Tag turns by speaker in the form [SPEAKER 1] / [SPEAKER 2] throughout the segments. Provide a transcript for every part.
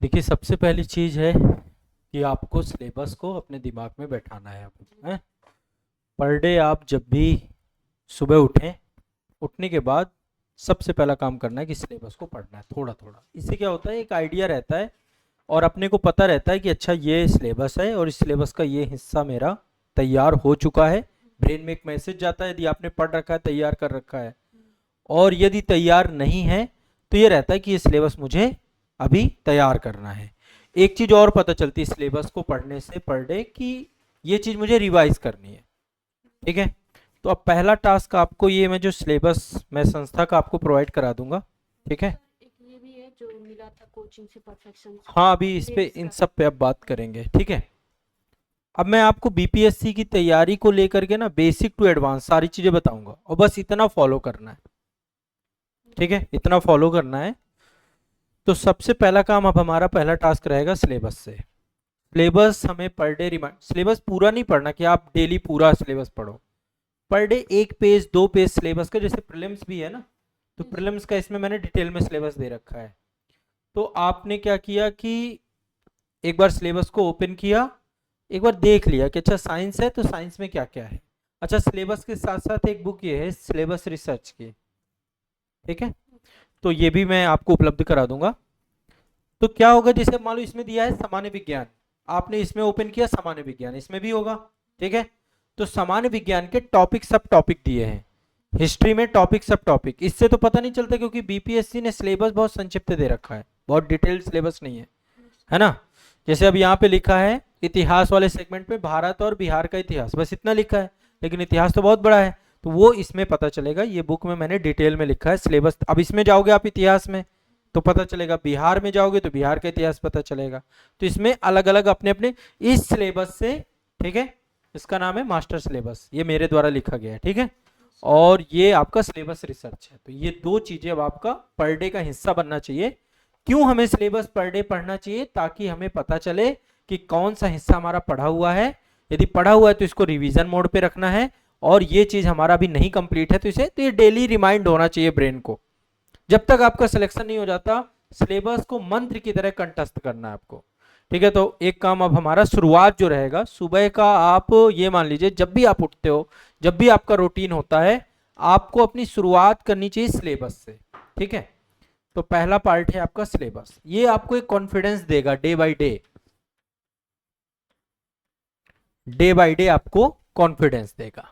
[SPEAKER 1] देखिए, सबसे पहली चीज़ है कि आपको सिलेबस को अपने दिमाग में बैठाना है। पर डे आप जब भी सुबह उठें, उठने के बाद सबसे पहला काम करना है कि सिलेबस को पढ़ना है थोड़ा थोड़ा। इससे क्या होता है, एक आइडिया रहता है और अपने को पता रहता है कि अच्छा ये सिलेबस है और इस सिलेबस का ये हिस्सा मेरा तैयार हो चुका है। ब्रेन में एक मैसेज जाता है यदि आपने पढ़ रखा है, तैयार कर रखा है। और यदि तैयार नहीं है तो ये रहता है कि ये सिलेबस मुझे अभी तैयार करना है। एक चीज़ और पता चलती है सिलेबस को पढ़ने से पर डे कि ये चीज़ मुझे रिवाइज करनी है। ठीक है, तो अब पहला टास्क आपको ये, मैं जो सिलेबस मैं संस्था का आपको प्रोवाइड करा दूंगा। ठीक है,
[SPEAKER 2] एक ये भी है जो मिला था कोचिंग से परफेक्शन से,
[SPEAKER 1] हाँ अभी इस
[SPEAKER 2] ये
[SPEAKER 1] पे इन
[SPEAKER 2] डिस्कस।
[SPEAKER 1] सब पे अब बात करेंगे। ठीक है, अब मैं आपको बीपीएससी की तैयारी को लेकर के ना बेसिक टू एडवांस सारी चीज़ें बताऊंगा और बस इतना फॉलो करना है। ठीक है, इतना फॉलो करना है। तो सबसे पहला काम अब हमारा पहला टास्क रहेगा सिलेबस से। सिलेबस हमें पर डे रिमाइंड, सिलेबस पूरा नहीं पढ़ना कि आप डेली पूरा सिलेबस पढ़ो। पर डे एक पेज दो पेज सिलेबस का, जैसे प्रीलिम्स भी है ना, तो प्रीलिम्स का इसमें मैंने डिटेल में सिलेबस दे रखा है। तो आपने क्या किया कि एक बार सिलेबस को ओपन किया, एक बार देख लिया कि अच्छा साइंस है तो साइंस में क्या क्या है। अच्छा, सिलेबस के साथ साथ एक बुक ये है सिलेबस रिसर्च की। ठीक है, तो ये भी मैं आपको उपलब्ध करा दूंगा। तो क्या होगा, जैसे मान लो इसमें दिया है सामान्य विज्ञान, आपने इसमें ओपन किया सामान्य विज्ञान, इसमें भी होगा। ठीक है, तो सामान्य विज्ञान के टॉपिक सब टॉपिक दिए हैं, हिस्ट्री में टॉपिक सब टॉपिक। इससे तो पता नहीं चलता क्योंकि बीपीएससी ने सिलेबस बहुत संक्षिप्त दे रखा है, बहुत डिटेल्ड सिलेबस नहीं है ना। जैसे अब यहाँ पे लिखा है इतिहास वाले सेगमेंट में भारत और बिहार का इतिहास, बस इतना लिखा है, लेकिन इतिहास तो बहुत बड़ा है, तो वो इसमें पता चलेगा। ये बुक में मैंने डिटेल में लिखा है सिलेबस। अब इसमें जाओगे आप इतिहास में तो पता चलेगा, बिहार में जाओगे तो बिहार का इतिहास पता चलेगा। तो इसमें अलग अलग अपने अपने इस सिलेबस से। ठीक है, इसका नाम है मास्टर सिलेबस, ये मेरे द्वारा लिखा गया है। ठीक है, और ये आपका सिलेबस रिसर्च है। तो ये दो चीजें अब आपका पर डे का हिस्सा बनना चाहिए। क्यों हमें सिलेबस पर डे पढ़ना चाहिए? ताकि हमें पता चले कि कौन सा हिस्सा हमारा पढ़ा हुआ है। यदि पढ़ा हुआ है तो इसको रिवीजन मोड पे रखना है, और ये चीज हमारा भी नहीं कंप्लीट है तो इसे, तो ये डेली रिमाइंड होना चाहिए ब्रेन को। जब तक आपका सिलेक्शन नहीं हो जाता, सिलेबस को मंत्र की तरह कंठस्थ करना है आपको। ठीक है, तो एक काम अब हमारा शुरुआत जो रहेगा सुबह का, आप ये मान लीजिए जब भी आप उठते हो, जब भी आपका रूटीन होता है, आपको अपनी शुरुआत करनी चाहिए सिलेबस से। ठीक है, तो पहला पार्ट है आपका सिलेबस, ये आपको एक कॉन्फिडेंस देगा day by day, day by day आपको कॉन्फिडेंस देगा।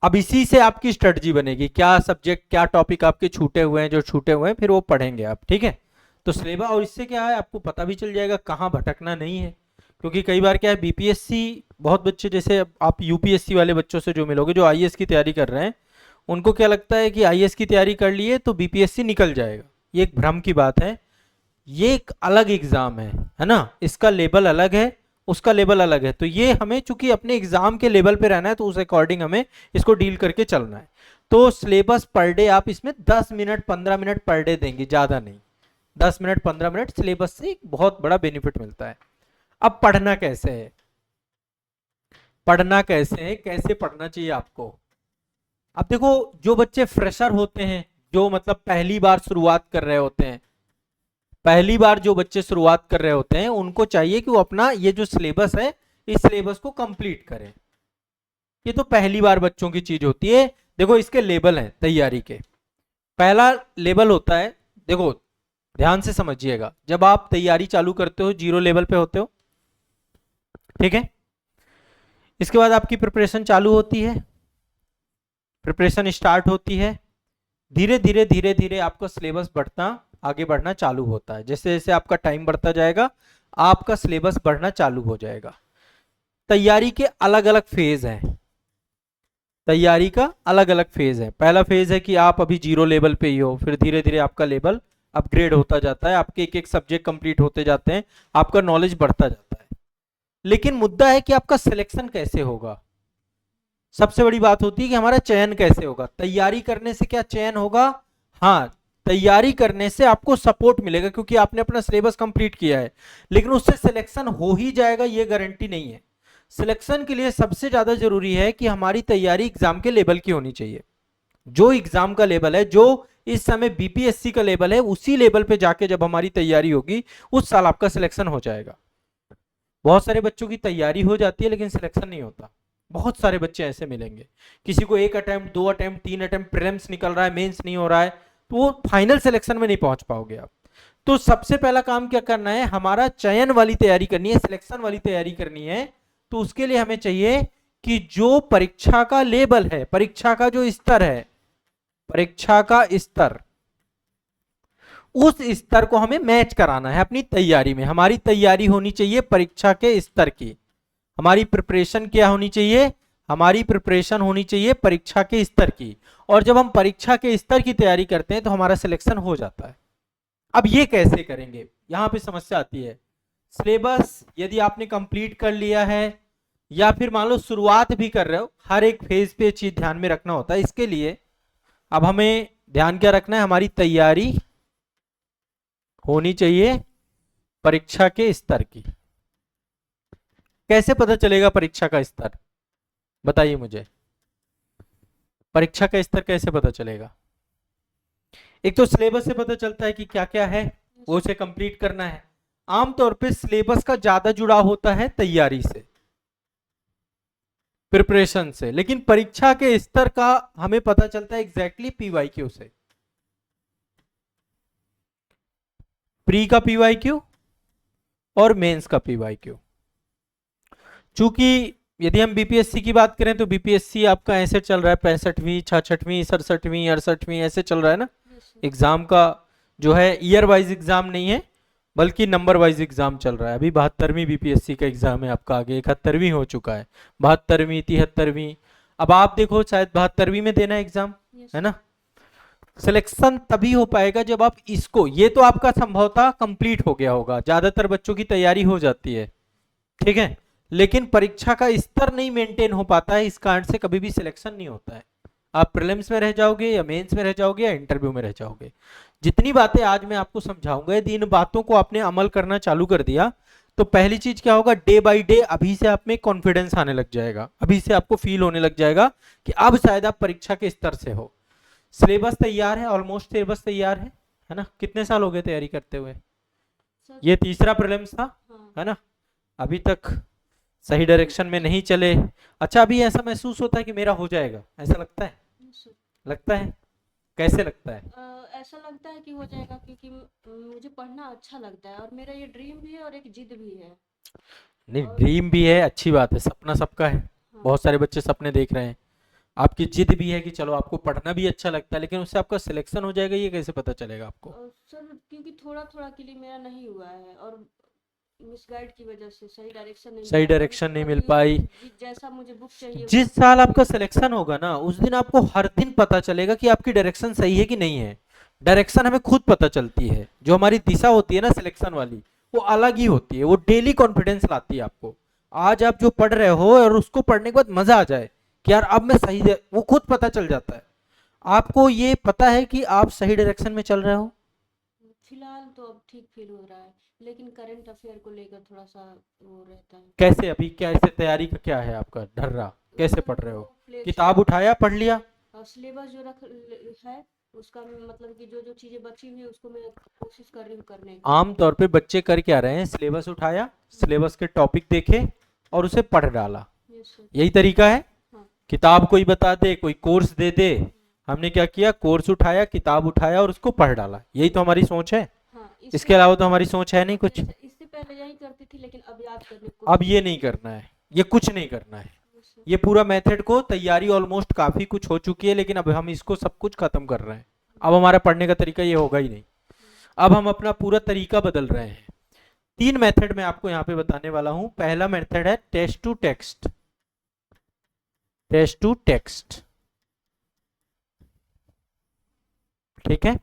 [SPEAKER 1] अब इसी से आपकी स्ट्रेटजी बनेगी, क्या सब्जेक्ट क्या टॉपिक आपके छूटे हुए हैं, जो छूटे हुए हैं फिर वो पढ़ेंगे आप। ठीक है, तो सिलेबस, और इससे क्या है आपको पता भी चल जाएगा कहाँ भटकना नहीं है। क्योंकि कई बार क्या है, बीपीएससी बहुत बच्चे, जैसे आप यूपीएससी वाले बच्चों से जो मिलोगे जो आईएएस की तैयारी कर रहे हैं, उनको क्या लगता है कि आईएएस की तैयारी कर लिए तो बीपीएससी निकल जाएगा। ये एक भ्रम की बात है। ये एक अलग एग्जाम है ना, इसका लेवल अलग है, उसका लेवल अलग है। तो ये हमें चूंकि अपने एग्जाम के लेवल पे रहना है तो उस अकॉर्डिंग हमें इसको डील करके चलना है। तो सिलेबस पर डे आप इसमें 10 मिनट 15 मिनट पर डे देंगे, ज्यादा नहीं। 10 मिनट 15 मिनट सिलेबस से एक बहुत बड़ा बेनिफिट मिलता है। अब पढ़ना कैसे है, पढ़ना कैसे है, कैसे पढ़ना चाहिए आपको। अब देखो, जो बच्चे फ्रेशर होते हैं, जो मतलब पहली बार शुरुआत कर रहे होते हैं, पहली बार जो बच्चे शुरुआत कर रहे होते हैं, उनको चाहिए कि वो अपना ये जो सिलेबस है, इस सिलेबस को कंप्लीट करें। ये तो पहली बार बच्चों की चीज होती है। देखो, इसके लेवल हैं तैयारी के। पहला लेवल होता है, देखो ध्यान से समझिएगा, जब आप तैयारी चालू करते हो जीरो लेवल पे होते हो। ठीक है, इसके बाद आपकी प्रिपरेशन चालू होती है, प्रिपरेशन स्टार्ट होती है। धीरे धीरे धीरे धीरे आपका सिलेबस बढ़ना, आगे बढ़ना चालू होता है। जैसे जैसे आपका टाइम बढ़ता जाएगा, आपका सिलेबस बढ़ना चालू हो जाएगा। तैयारी के अलग अलग फेज हैं, तैयारी का अलग अलग फेज है। पहला फेज है कि आप अभी जीरो लेवल पे ही हो, फिर धीरे धीरे आपका लेवल अपग्रेड होता जाता है, आपके एक एक सब्जेक्ट कंप्लीट होते जाते हैं, आपका नॉलेज बढ़ता जाता है। लेकिन मुद्दा है कि आपका सिलेक्शन कैसे होगा। सबसे बड़ी बात होती है कि हमारा चयन कैसे होगा। तैयारी करने से क्या चयन होगा? हाँ, तैयारी करने से आपको सपोर्ट मिलेगा क्योंकि आपने अपना सिलेबस कंप्लीट किया है, लेकिन उससे सिलेक्शन हो ही जाएगा ये गारंटी नहीं है। सिलेक्शन के लिए सबसे ज्यादा जरूरी है कि हमारी तैयारी एग्जाम के लेवल की होनी चाहिए। जो एग्जाम का लेवल है, जो इस समय बीपीएससी का लेवल है, उसी लेवल पे जाके जब हमारी तैयारी होगी उस साल आपका सिलेक्शन हो जाएगा। बहुत सारे बच्चों की तैयारी हो जाती है लेकिन सिलेक्शन नहीं होता। बहुत सारे बच्चे ऐसे मिलेंगे, किसी को 1 अटेम्प्ट 2 अटेम्प्ट 3 अटेम्प्ट प्रीलिम्स निकल रहा है, मेंस नहीं हो रहा है, तो वो फाइनल सिलेक्शन में नहीं पहुंच पाओगे आप। तो सबसे पहला काम क्या करना है, हमारा चयन वाली तैयारी करनी है, सिलेक्शन वाली तैयारी करनी है। तो उसके लिए हमें चाहिए कि जो परीक्षा का लेवल है, परीक्षा का जो स्तर है, परीक्षा का स्तर, उस स्तर को हमें मैच कराना है अपनी तैयारी में। हमारी तैयारी होनी चाहिए परीक्षा के स्तर की। हमारी प्रिपरेशन क्या होनी चाहिए, हमारी प्रिपरेशन होनी चाहिए परीक्षा के स्तर की। और जब हम परीक्षा के स्तर की तैयारी करते हैं तो हमारा सिलेक्शन हो जाता है। अब ये कैसे करेंगे, यहां पे समस्या आती है। सिलेबस यदि आपने कंप्लीट कर लिया है या फिर मान लो शुरुआत भी कर रहे हो, हर एक फेज पे चीज ध्यान में रखना होता है। इसके लिए अब हमें ध्यान क्या रखना है, हमारी तैयारी होनी चाहिए परीक्षा के स्तर की। कैसे पता चलेगा परीक्षा का स्तर, बताइए मुझे, परीक्षा का स्तर कैसे पता चलेगा? एक तो सिलेबस से पता चलता है कि क्या क्या है, वो उसे कंप्लीट करना है। आमतौर पे सिलेबस का ज्यादा जुड़ाव होता है तैयारी से, प्रिपरेशन से, लेकिन परीक्षा के स्तर का हमें पता चलता है एग्जैक्टली पीवाईक्यू से। प्री का पीवाईक्यू और मेंस का पीवाईक्यू। चूंकि यदि हम बीपीएससी की बात करें तो बीपीएससी आपका ऐसे चल रहा है 65वीं 66वीं 67वीं 68वीं ऐसे चल रहा है ना। एग्जाम का जो है ईयर वाइज एग्जाम नहीं है बल्कि नंबर वाइज एग्जाम चल रहा है। अभी 72वीं बीपीएससी का एग्जाम है आपका, आगे 71वीं हो चुका है, 72वीं 73वीं। अब आप देखो शायद 72वीं में देना एग्जाम है ना। सिलेक्शन तभी हो पाएगा जब आप इसको, ये तो आपका संभवतः कंप्लीट हो गया होगा, ज्यादातर बच्चों की तैयारी हो जाती है, ठीक है, लेकिन परीक्षा का स्तर नहीं मेंटेन हो पाता है, इस कारण से कभी भी सिलेक्शन नहीं होता है। आप प्रीलिम्स में रह जाओगे या मेंस में रह जाओगे या इंटरव्यू में रह जाओगे। जितनी बातें आज मैं आपको समझाऊंगा, यदि इन बातों को आपने अमल करना चालू कर दिया तो पहली चीज क्या होगा, डे बाय डे अभी से आप में कॉन्फिडेंस आने लग जाएगा, अभी से आपको फील होने लग जाएगा कि अब शायद आप परीक्षा के स्तर से हो। सिलेबस तैयार है, ऑलमोस्ट सिलेबस तैयार है ना। कितने साल हो गए तैयारी करते हुए? ये तीसरा प्रीलिम्स था, है ना। अभी तक सही डायरेक्शन में नहीं चले। अच्छा, अभी ऐसा महसूस होता है कि मेरा हो जाएगा, ऐसा लगता है? लगता है? कैसे लगता है?
[SPEAKER 2] ऐसा लगता है कि हो जाएगा, क्योंकि मुझे पढ़ना अच्छा लगता है और मेरा ये ड्रीम भी है और एक जिद भी है।
[SPEAKER 1] नहीं, ड्रीम भी है, अच्छी बात है, सपना सबका है। बहुत सारे बच्चे सपने देख रहे हैं। आपकी जिद भी है कि चलो आपको पढ़ना भी अच्छा लगता है, लेकिन उससे आपका सिलेक्शन हो जाएगा ये कैसे पता चलेगा आपको?
[SPEAKER 2] सर क्योंकि थोड़ा थोड़ा के लिए मेरा नहीं हुआ है और मिसगाइड की वजह से सही डायरेक्शन नहीं मिल पाई। जैसा मुझे बुक चाहिए,
[SPEAKER 1] जिस साल आपका सिलेक्शन होगा ना उस दिन आपको हर दिन पता चलेगा कि आपकी डायरेक्शन सही है कि नहीं है। डायरेक्शन हमें खुद पता चलती है, जो हमारी दिशा होती है ना सिलेक्शन वाली, वो अलग ही होती है, वो डेली कॉन्फिडेंस लाती है आपको। आज आप जो पढ़ रहे हो और उसको पढ़ने के बाद मजा आ जाए कि यार अब मैं सही, वो खुद पता चल जाता है आपको। ये पता है कि आप सही डायरेक्शन में चल रहे हो?
[SPEAKER 2] फिलहाल तो अब ठीक फील हो रहा है, लेकिन करंट अफेयर को लेकर थोड़ा सा वो रहता है।
[SPEAKER 1] कैसे, अभी कैसे तैयारी का क्या है आपका ढर्रा, कैसे पढ़ रहे हो? किताब उठाया, पढ़ लिया?
[SPEAKER 2] सिलेबस जो रख है उसका मतलब कि जो जो चीजें बची हुई है उसको मैं कोशिश कर रही हूँ करने की।
[SPEAKER 1] आमतौर पे बच्चे कर क्या रहे हैं, सिलेबस उठाया, सिलेबस के टॉपिक देखे और उसे पढ़ डाला, यही तरीका है।
[SPEAKER 2] हाँ।
[SPEAKER 1] किताब कोई बता दे, कोई कोर्स दे दे, हमने क्या किया, कोर्स उठाया, किताब उठाया और उसको पढ़ डाला, यही तो हमारी सोच है।
[SPEAKER 2] हाँ,
[SPEAKER 1] इसके अलावा तो हमारी सोच है नहीं कुछ।
[SPEAKER 2] इससे पहले यही करती थी, लेकिन अब याद करने को,
[SPEAKER 1] अब ये नहीं करना है, ये कुछ नहीं करना है। ये पूरा मेथड को तैयारी ऑलमोस्ट काफी कुछ हो चुकी है, लेकिन अब हम इसको सब कुछ खत्म कर रहे हैं। अब हमारा पढ़ने का तरीका ये होगा ही नहीं, अब हम अपना पूरा तरीका बदल रहे हैं। 3 मेथड मैं आपको यहाँ पे बताने वाला हूं। पहला मेथड है test to text, test to text, ठीक है।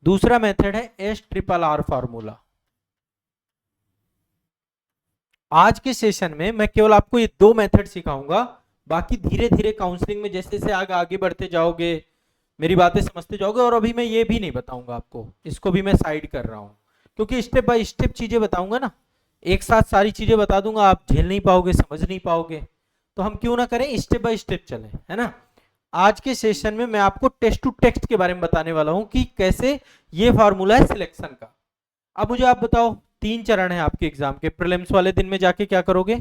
[SPEAKER 1] दूसरा मेथड है SRRR फार्मूला। आज के सेशन में मैं केवल आपको ये 2 मेथड सिखाऊंगा, बाकी धीरे धीरे काउंसलिंग में जैसे जैसे आगे बढ़ते जाओगे मेरी बातें समझते जाओगे। और अभी मैं ये भी नहीं बताऊंगा आपको, इसको भी मैं साइड कर रहा हूं, क्योंकि स्टेप बाय स्टेप चीजें बताऊंगा ना, एक साथ सारी चीजें बता दूंगा, आप झेल नहीं पाओगे, समझ नहीं पाओगे। तो हम क्यों ना करें, स्टेप बाय स्टेप चलें, है ना। आज के सेशन में मैं आपको टेस्ट टू टेक्स्ट के बारे में बताने वाला हूं कि कैसे ये फार्मूला है सिलेक्शन का। अब मुझे आप बताओ, 3 चरण है आपके एग्जाम के। प्रीलिम्स वाले दिन में जाके क्या करोगे,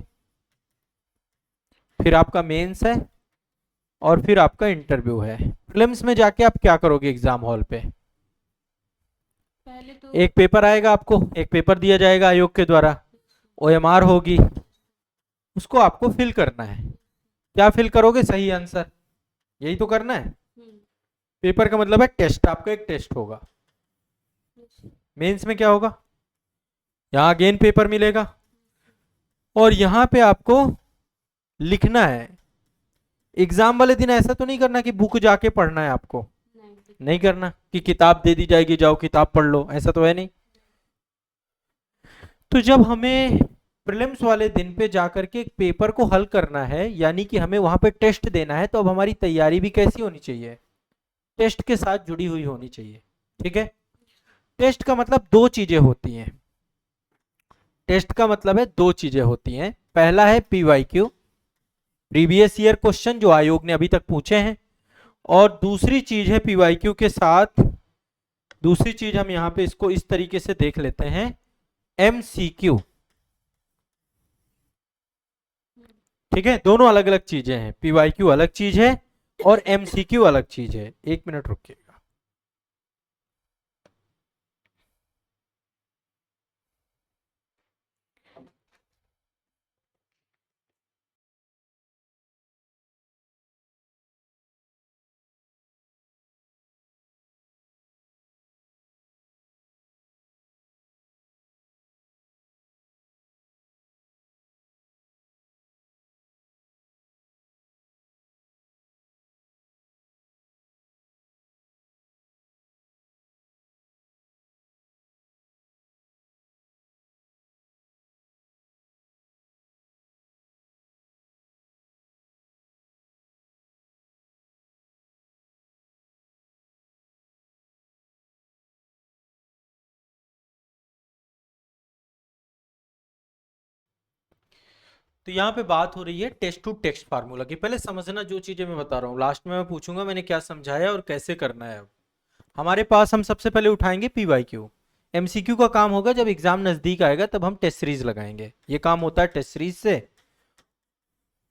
[SPEAKER 1] फिर आपका मेंस है और फिर आपका इंटरव्यू है। प्रीलिम्स में जाके आप क्या करोगे एग्जाम हॉल पे,
[SPEAKER 2] पहले तो
[SPEAKER 1] एक पेपर आएगा, आपको एक पेपर दिया जाएगा आयोग के द्वारा, OMR होगी, उसको आपको फिल करना है। क्या फिल करोगे, सही आंसर, यही तो करना है। पेपर का मतलब है टेस्ट, आपका एक टेस्ट होगा। मेंस में क्या होगा, यहाँ अगेन पेपर मिलेगा और यहाँ पे आपको लिखना है। एग्जाम वाले दिन ऐसा तो नहीं करना कि बुक जाके पढ़ना है आपको, नहीं करना कि किताब दे दी जाएगी जाओ किताब पढ़ लो, ऐसा तो है नहीं। तो जब हमें प्रीलिम्स वाले दिन पे जाकर के एक पेपर को हल करना है, यानी कि हमें वहां पे टेस्ट देना है, तो अब हमारी तैयारी भी कैसी होनी चाहिए, टेस्ट के साथ जुड़ी हुई होनी चाहिए। ठीक है, टेस्ट का मतलब 2 चीजें होती हैं। टेस्ट का मतलब है 2 चीजें होती हैं। पहला है PYQ, प्रीवियस ईयर क्वेश्चन जो आयोग ने अभी तक पूछे हैं, और दूसरी चीज है PYQ के साथ, दूसरी चीज हम यहां पे इसको इस तरीके से देख लेते हैं, MCQ। ठीक है, दोनों अलग अलग चीजें हैं, PYQ अलग चीज है और MCQ अलग चीज है। 1 मिनट रुकिएगा। तो यहाँ पे बात हो रही है टेस्ट टू टेक्स्ट फार्मूला की। पहले समझना जो चीजें मैं बता रहा हूँ, लास्ट में मैं पूछूंगा मैंने क्या समझाया और कैसे करना है। अब हमारे पास हम सबसे पहले उठाएंगे PYQ। MCQ का काम होगा जब एग्जाम नजदीक आएगा तब हम टेस्ट सीरीज लगाएंगे, ये काम होता है टेस्ट सीरीज से।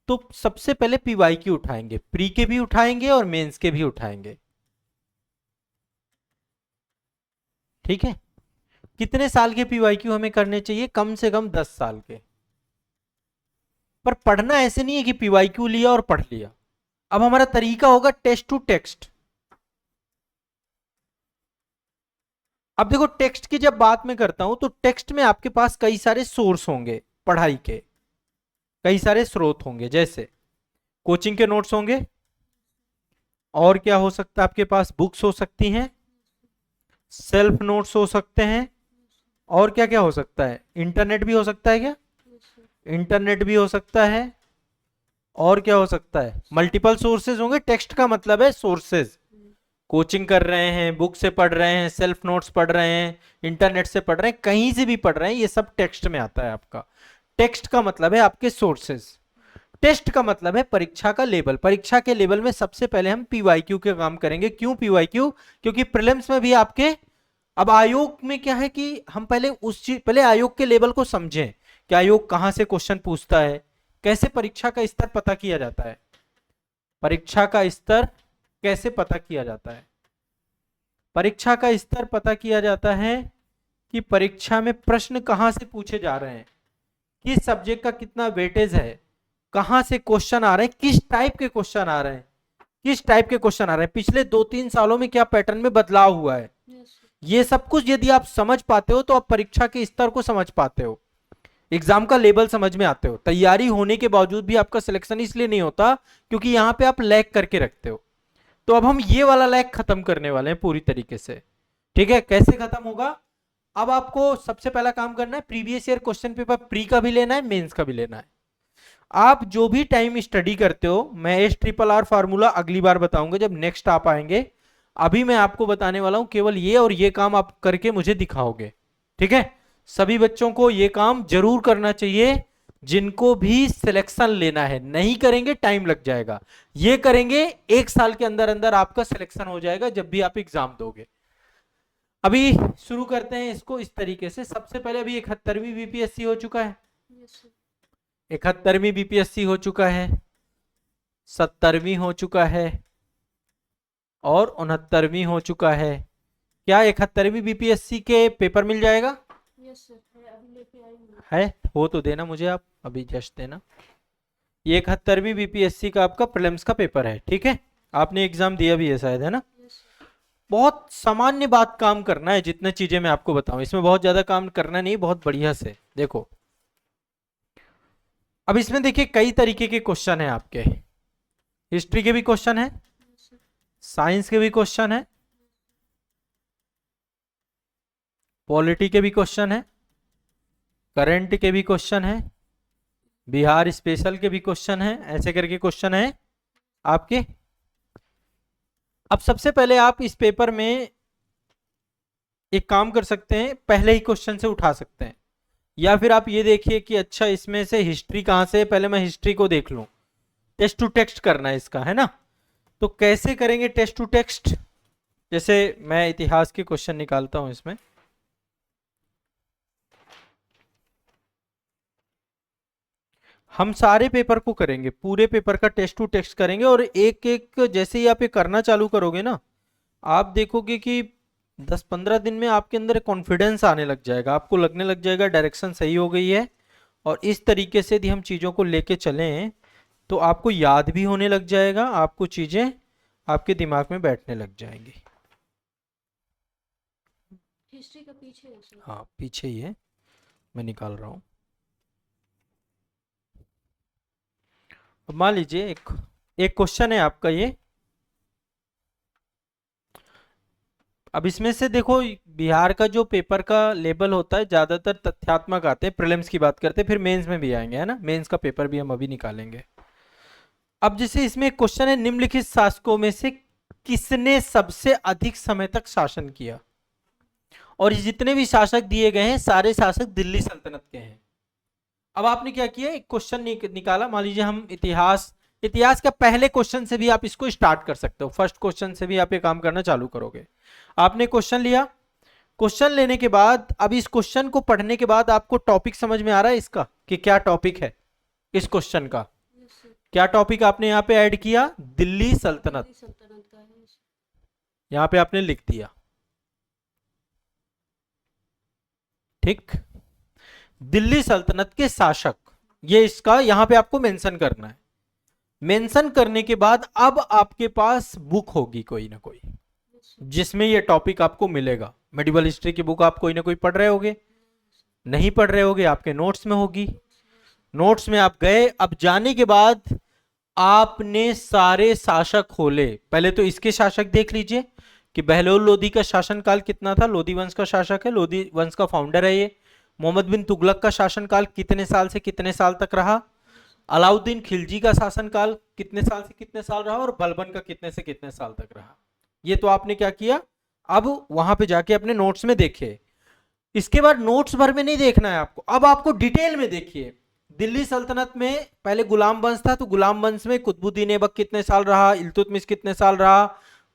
[SPEAKER 1] तो सबसे पहले PYQ उठाएंगे, प्री के भी उठाएंगे और मेंस के भी उठाएंगे। ठीक है, कितने साल के PYQ हमें करने चाहिए, कम से कम 10 साल के। पर पढ़ना ऐसे नहीं है कि PYQ लिया और पढ़ लिया। अब हमारा तरीका होगा टेस्ट टू टेक्स्ट। अब देखो, टेक्स्ट की जब बात मैं करता हूं तो टेक्स्ट में आपके पास कई सारे सोर्स होंगे पढ़ाई के, कई सारे स्रोत होंगे, जैसे कोचिंग के नोट्स होंगे, और क्या हो सकता है आपके पास, बुक्स हो सकती हैं, सेल्फ नोट्स हो सकते हैं, और क्या क्या हो सकता है, इंटरनेट भी हो सकता है। क्या इंटरनेट भी हो सकता है, और क्या हो सकता है, मल्टीपल सोर्सेज होंगे। टेक्स्ट का मतलब है सोर्सेज, कोचिंग कर रहे हैं, बुक से पढ़ रहे हैं, सेल्फ नोट्स पढ़ रहे हैं, इंटरनेट से पढ़ रहे हैं, कहीं से भी पढ़ रहे हैं, ये सब टेक्स्ट में आता है आपका। टेक्स्ट का मतलब है आपके सोर्सेज। टेस्ट का मतलब है परीक्षा का लेवल। परीक्षा के लेवल में सबसे पहले हम PYQ के काम करेंगे। क्यों PYQ, क्योंकि प्रीलिम्स में भी आपके, अब आयोग में क्या है कि हम पहले उस चीज, पहले आयोग के लेवल को समझें कि आयोग कहां से क्वेश्चन पूछता है, कैसे परीक्षा का स्तर पता किया जाता है, परीक्षा का स्तर कैसे पता किया जाता है। परीक्षा का स्तर पता किया जाता है कि परीक्षा में प्रश्न कहां से पूछे जा रहे हैं, किस सब्जेक्ट का कितना वेटेज है, कहां से क्वेश्चन आ रहे हैं, किस टाइप के क्वेश्चन आ रहे हैं, किस टाइप के क्वेश्चन आ रहे हैं, पिछले 2-3 सालों में क्या पैटर्न में बदलाव हुआ है। ये सब कुछ यदि आप समझ पाते हो तो आप परीक्षा के स्तर को समझ पाते हो, एग्जाम का लेवल समझ में आते हो। तैयारी होने के बावजूद भी आपका सिलेक्शन इसलिए नहीं होता क्योंकि यहां पे आप लैग करके रखते हो। तो अब हम ये वाला लैग खत्म करने वाले हैं पूरी तरीके से। ठीक है, कैसे खत्म होगा, अब आपको सबसे पहला काम करना है, previous year question paper pre का भी लेना है, मेंस का भी लेना है। आप जो भी टाइम स्टडी करते हो, मैं SRRR फार्मूला अगली बार बताऊंगा जब नेक्स्ट आप आएंगे। अभी मैं आपको बताने वाला हूं केवल ये, और ये काम आप करके मुझे दिखाओगे। ठीक है, सभी बच्चों को ये काम जरूर करना चाहिए जिनको भी सिलेक्शन लेना है, नहीं करेंगे टाइम लग जाएगा, ये करेंगे 1 साल के अंदर अंदर आपका सिलेक्शन हो जाएगा जब भी आप एग्जाम दोगे। अभी शुरू करते हैं इसको इस तरीके से। सबसे पहले अभी 71वीं बीपीएससी हो चुका है,
[SPEAKER 2] यस सर।
[SPEAKER 1] 71वीं बीपीएससी हो चुका है, 70वीं हो चुका है और 69वीं हो चुका है। क्या 71वीं बीपीएससी के पेपर मिल जाएगा?
[SPEAKER 2] यस सर, है, अभी लेके आई हूँ।
[SPEAKER 1] है, हो तो देना मुझे आप, अभी जस्ट देना। ये 71वीं बीपीएससी का आपका प्रीलिम्स का पेपर है, ठीक है? आपने एग्जाम दिया भी है शायद, है ना?
[SPEAKER 2] Yes sir.
[SPEAKER 1] बहुत सामान्य बात काम करना है, जितने चीजें मैं आपको बताऊं इसमें बहुत ज्यादा काम करना नहीं, बहुत बढ़िया से देखो। अब इसमें देखिए कई तरीके के क्वेश्चन है आपके। हिस्ट्री के भी क्वेश्चन है,
[SPEAKER 2] यस सर।
[SPEAKER 1] साइंस के भी क्वेश्चन है, पॉलिटी के भी क्वेश्चन है, करंट के भी क्वेश्चन है, बिहार स्पेशल के भी क्वेश्चन है, ऐसे करके क्वेश्चन है आपके। अब सबसे पहले आप इस पेपर में एक काम कर सकते हैं, पहले ही क्वेश्चन से उठा सकते हैं, या फिर आप ये देखिए कि अच्छा इसमें से हिस्ट्री कहां से है, पहले मैं हिस्ट्री को देख लूं। टेक्स्ट टू टेक्स्ट करना है इसका, है ना? तो कैसे करेंगे टेक्स्ट टू टेक्स्ट? जैसे मैं इतिहास के क्वेश्चन निकालता हूं इसमें। हम सारे पेपर को करेंगे, पूरे पेपर का टेक्स्ट टू टेक्स्ट करेंगे, और एक एक जैसे ही आप ये करना चालू करोगे ना, आप देखोगे कि 10-15 दिन में आपके अंदर कॉन्फिडेंस आने लग जाएगा, आपको लगने लग जाएगा डायरेक्शन सही हो गई है। और इस तरीके से यदि हम चीज़ों को लेके चलें तो आपको याद भी होने लग जाएगा, आपको चीज़ें आपके दिमाग में बैठने लग जाएंगी।
[SPEAKER 2] हिस्ट्री का पीछे है सर।
[SPEAKER 1] हाँ पीछे ही है, मैं निकाल रहा हूँ। अब मान लीजिए एक एक क्वेश्चन है आपका ये। अब इसमें से देखो, बिहार का जो पेपर का लेवल होता है ज्यादातर तथ्यात्मक आते हैं, प्रीलिम्स की बात करते हैं, फिर मेंस में भी आएंगे, है ना? मेंस का पेपर भी हम अभी निकालेंगे। अब जैसे इसमें एक क्वेश्चन है, निम्नलिखित शासकों में से किसने सबसे अधिक समय तक शासन किया? और ये जितने भी शासक दिए गए हैं सारे शासक दिल्ली सल्तनत के हैं। अब आपने क्या किया, एक क्वेश्चन निकाला। मान लीजिए हम इतिहास का पहले क्वेश्चन से भी आप इसको स्टार्ट कर सकते हो, फर्स्ट क्वेश्चन से भी आप ये काम करना चालू करोगे। आपने क्वेश्चन लिया, क्वेश्चन लेने के बाद अब इस क्वेश्चन को पढ़ने के बाद आपको टॉपिक समझ में आ रहा है इसका कि क्या टॉपिक है इस क्वेश्चन का?
[SPEAKER 2] Yes sir.
[SPEAKER 1] क्या टॉपिक आपने यहाँ पे ऐड किया? दिल्ली सल्तनत।
[SPEAKER 2] दिल्ली सल्तनत का है।
[SPEAKER 1] यहाँ पे आपने लिख दिया, ठीक? दिल्ली सल्तनत के शासक, ये इसका यहाँ पे आपको मेंशन करना है। मेंशन करने के बाद अब आपके पास बुक होगी कोई ना कोई
[SPEAKER 2] यस सर।
[SPEAKER 1] जिसमें ये टॉपिक आपको मिलेगा। मेडिवल हिस्ट्री की बुक आप कोई ना कोई पढ़ रहे होगे, नहीं पढ़ रहे होगे आपके नोट्स में होगी। नोट्स में आप गए, अब जाने के बाद आपने सारे शासक खोले। पहले तो इसके शासक देख लीजिए कि बहलोल लोदी का शासनकाल कितना था, लोदी वंश का शासक है, लोदी वंश का फाउंडर है ये। मोहम्मद बिन तुगलक का शासनकाल कितने साल से कितने साल तक रहा? अलाउद्दीन खिलजी का शासनकाल कितने साल से कितने साल रहा? और बलबन का कितने से कितने साल तक रहा? ये तो आपने क्या किया, अब वहां पे जाके अपने नोट्स में देखे। इसके बाद नोट्स भर में नहीं देखना है आपको, अब आपको डिटेल में देखिए। दिल्ली सल्तनत में पहले गुलाम वंश था, तो गुलाम वंश में कुतुबुद्दीन ऐबक कितने साल रहा, इल्तुतमिश कितने साल रहा,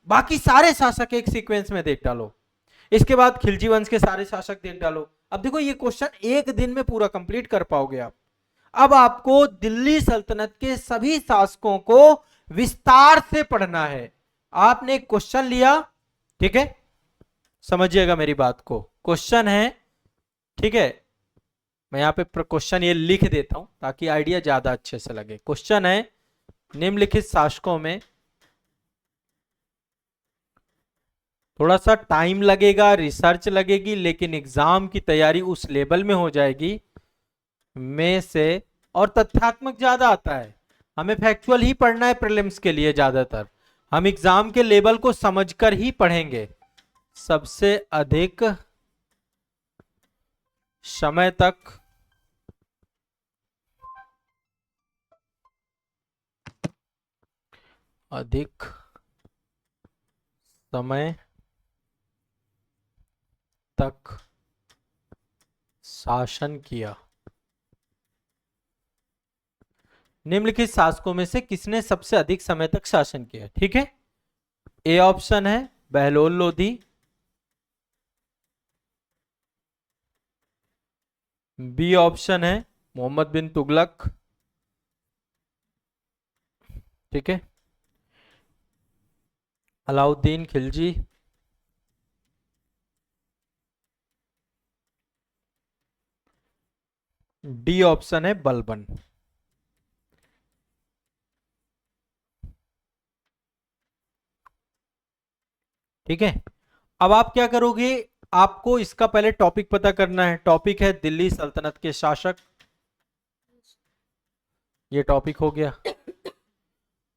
[SPEAKER 1] बाकी सारे शासक एक सीक्वेंस में देख डालो। इसके बाद खिलजी वंश के सारे शासक देख डालो। अब देखो ये क्वेश्चन एक दिन में पूरा कंप्लीट कर पाओगे आप। अब आपको दिल्ली सल्तनत के सभी शासकों को विस्तार से पढ़ना है। आपने एक क्वेश्चन लिया, ठीक है, समझिएगा मेरी बात को, क्वेश्चन है, ठीक है? मैं यहाँ पे क्वेश्चन ये लिख देता हूं ताकि आइडिया ज्यादा अच्छे से लगे। क्वेश्चन है, निम्नलिखित शासकों में, थोड़ा सा टाइम लगेगा, रिसर्च लगेगी, लेकिन एग्जाम की तैयारी उस लेवल में हो जाएगी में से। और तथ्यात्मक ज्यादा आता है, हमें फैक्चुअल ही पढ़ना है प्रीलिम्स के लिए ज्यादातर, हम एग्जाम के लेवल को समझकर ही पढ़ेंगे। सबसे अधिक समय तक अधिक समय तक शासन किया। निम्नलिखित शासकों में से किसने सबसे अधिक समय तक शासन किया? ठीक है, ए ऑप्शन है बहलोल लोधी, बी ऑप्शन है मोहम्मद बिन तुगलक, ठीक है, अलाउद्दीन खिलजी, डी ऑप्शन है बलबन। ठीक है, अब आप क्या करोगे, आपको इसका पहले टॉपिक पता करना है। टॉपिक है दिल्ली सल्तनत के शासक, ये टॉपिक हो गया।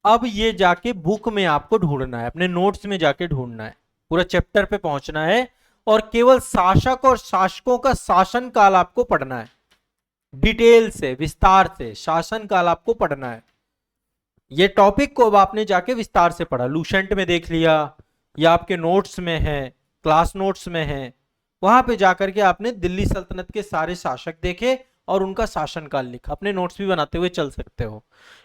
[SPEAKER 1] अब ये जाके बुक में आपको ढूंढना है, अपने नोट्स में जाके ढूंढना है, पूरा चैप्टर पे पहुंचना है और केवल शासक और शासकों का शासन काल आपको पढ़ना है, डिटेल से विस्तार से शासन काल आपको पढ़ना है। ये टॉपिक को अब आपने जाके विस्तार से पढ़ा, लूसेंट में देख लिया या आपके नोट्स में है, क्लास नोट्स में है, वहां पे जाकर के आपने दिल्ली सल्तनत के सारे शासक देखे और उनका शासनकाल लिखा। अपने नोट्स भी बनाते हुए चल सकते हो।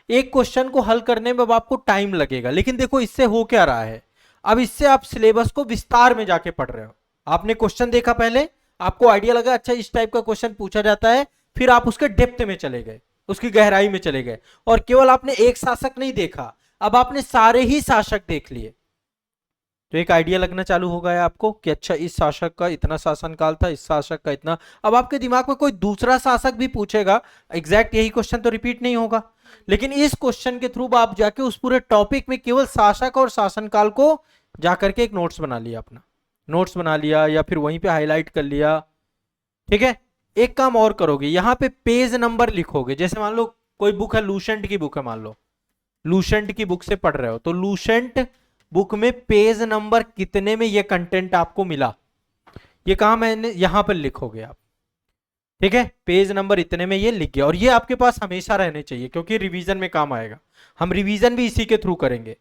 [SPEAKER 1] एक क्वेश्चन को हल करने में अब आपको टाइम लगेगा, लेकिन देखो इससे हो क्या रहा है, अब इससे आप सिलेबस को विस्तार में जाके पढ़ रहे हो। आपने क्वेश्चन देखा पहले, आपको आइडिया लगा अच्छा इस टाइप का क्वेश्चन पूछा जाता है, फिर आप उसके डेप्थ में चले गए, उसकी गहराई में चले गए, और केवल आपने एक शासक नहीं देखा, अब आपने सारे ही शासक देख लिए। तो एक आइडिया लगना चालू हो गया आपको कि अच्छा इस शासक का इतना शासनकाल था, इस शासक का इतना। अब आपके दिमाग में कोई दूसरा शासक भी पूछेगा, एग्जैक्ट यही क्वेश्चन तो रिपीट नहीं होगा, लेकिन इस क्वेश्चन के थ्रू आप जाके उस पूरे टॉपिक में केवल शासक और शासनकाल को जाकर के एक नोट्स बना लिया, अपना नोट्स बना लिया या फिर वहीं पे हाईलाइट कर लिया। ठीक है, एक काम और करोगे, यहाँ पे पेज नंबर लिखोगे। जैसे मान लो कोई बुक है, लूसेंट की बुक है, मान लो लूसेंट की बुक से पढ़ रहे हो, तो लूसेंट बुक में पेज नंबर कितने में ये कंटेंट आपको मिला, ये कहा मैंने, यहां पर लिखोगे आप। ठीक है, पेज नंबर इतने में ये लिख गया, और ये आपके पास हमेशा रहने चाहिए क्योंकि रिवीजन में काम आएगा। हम रिवीजन भी इसी के थ्रू करेंगे।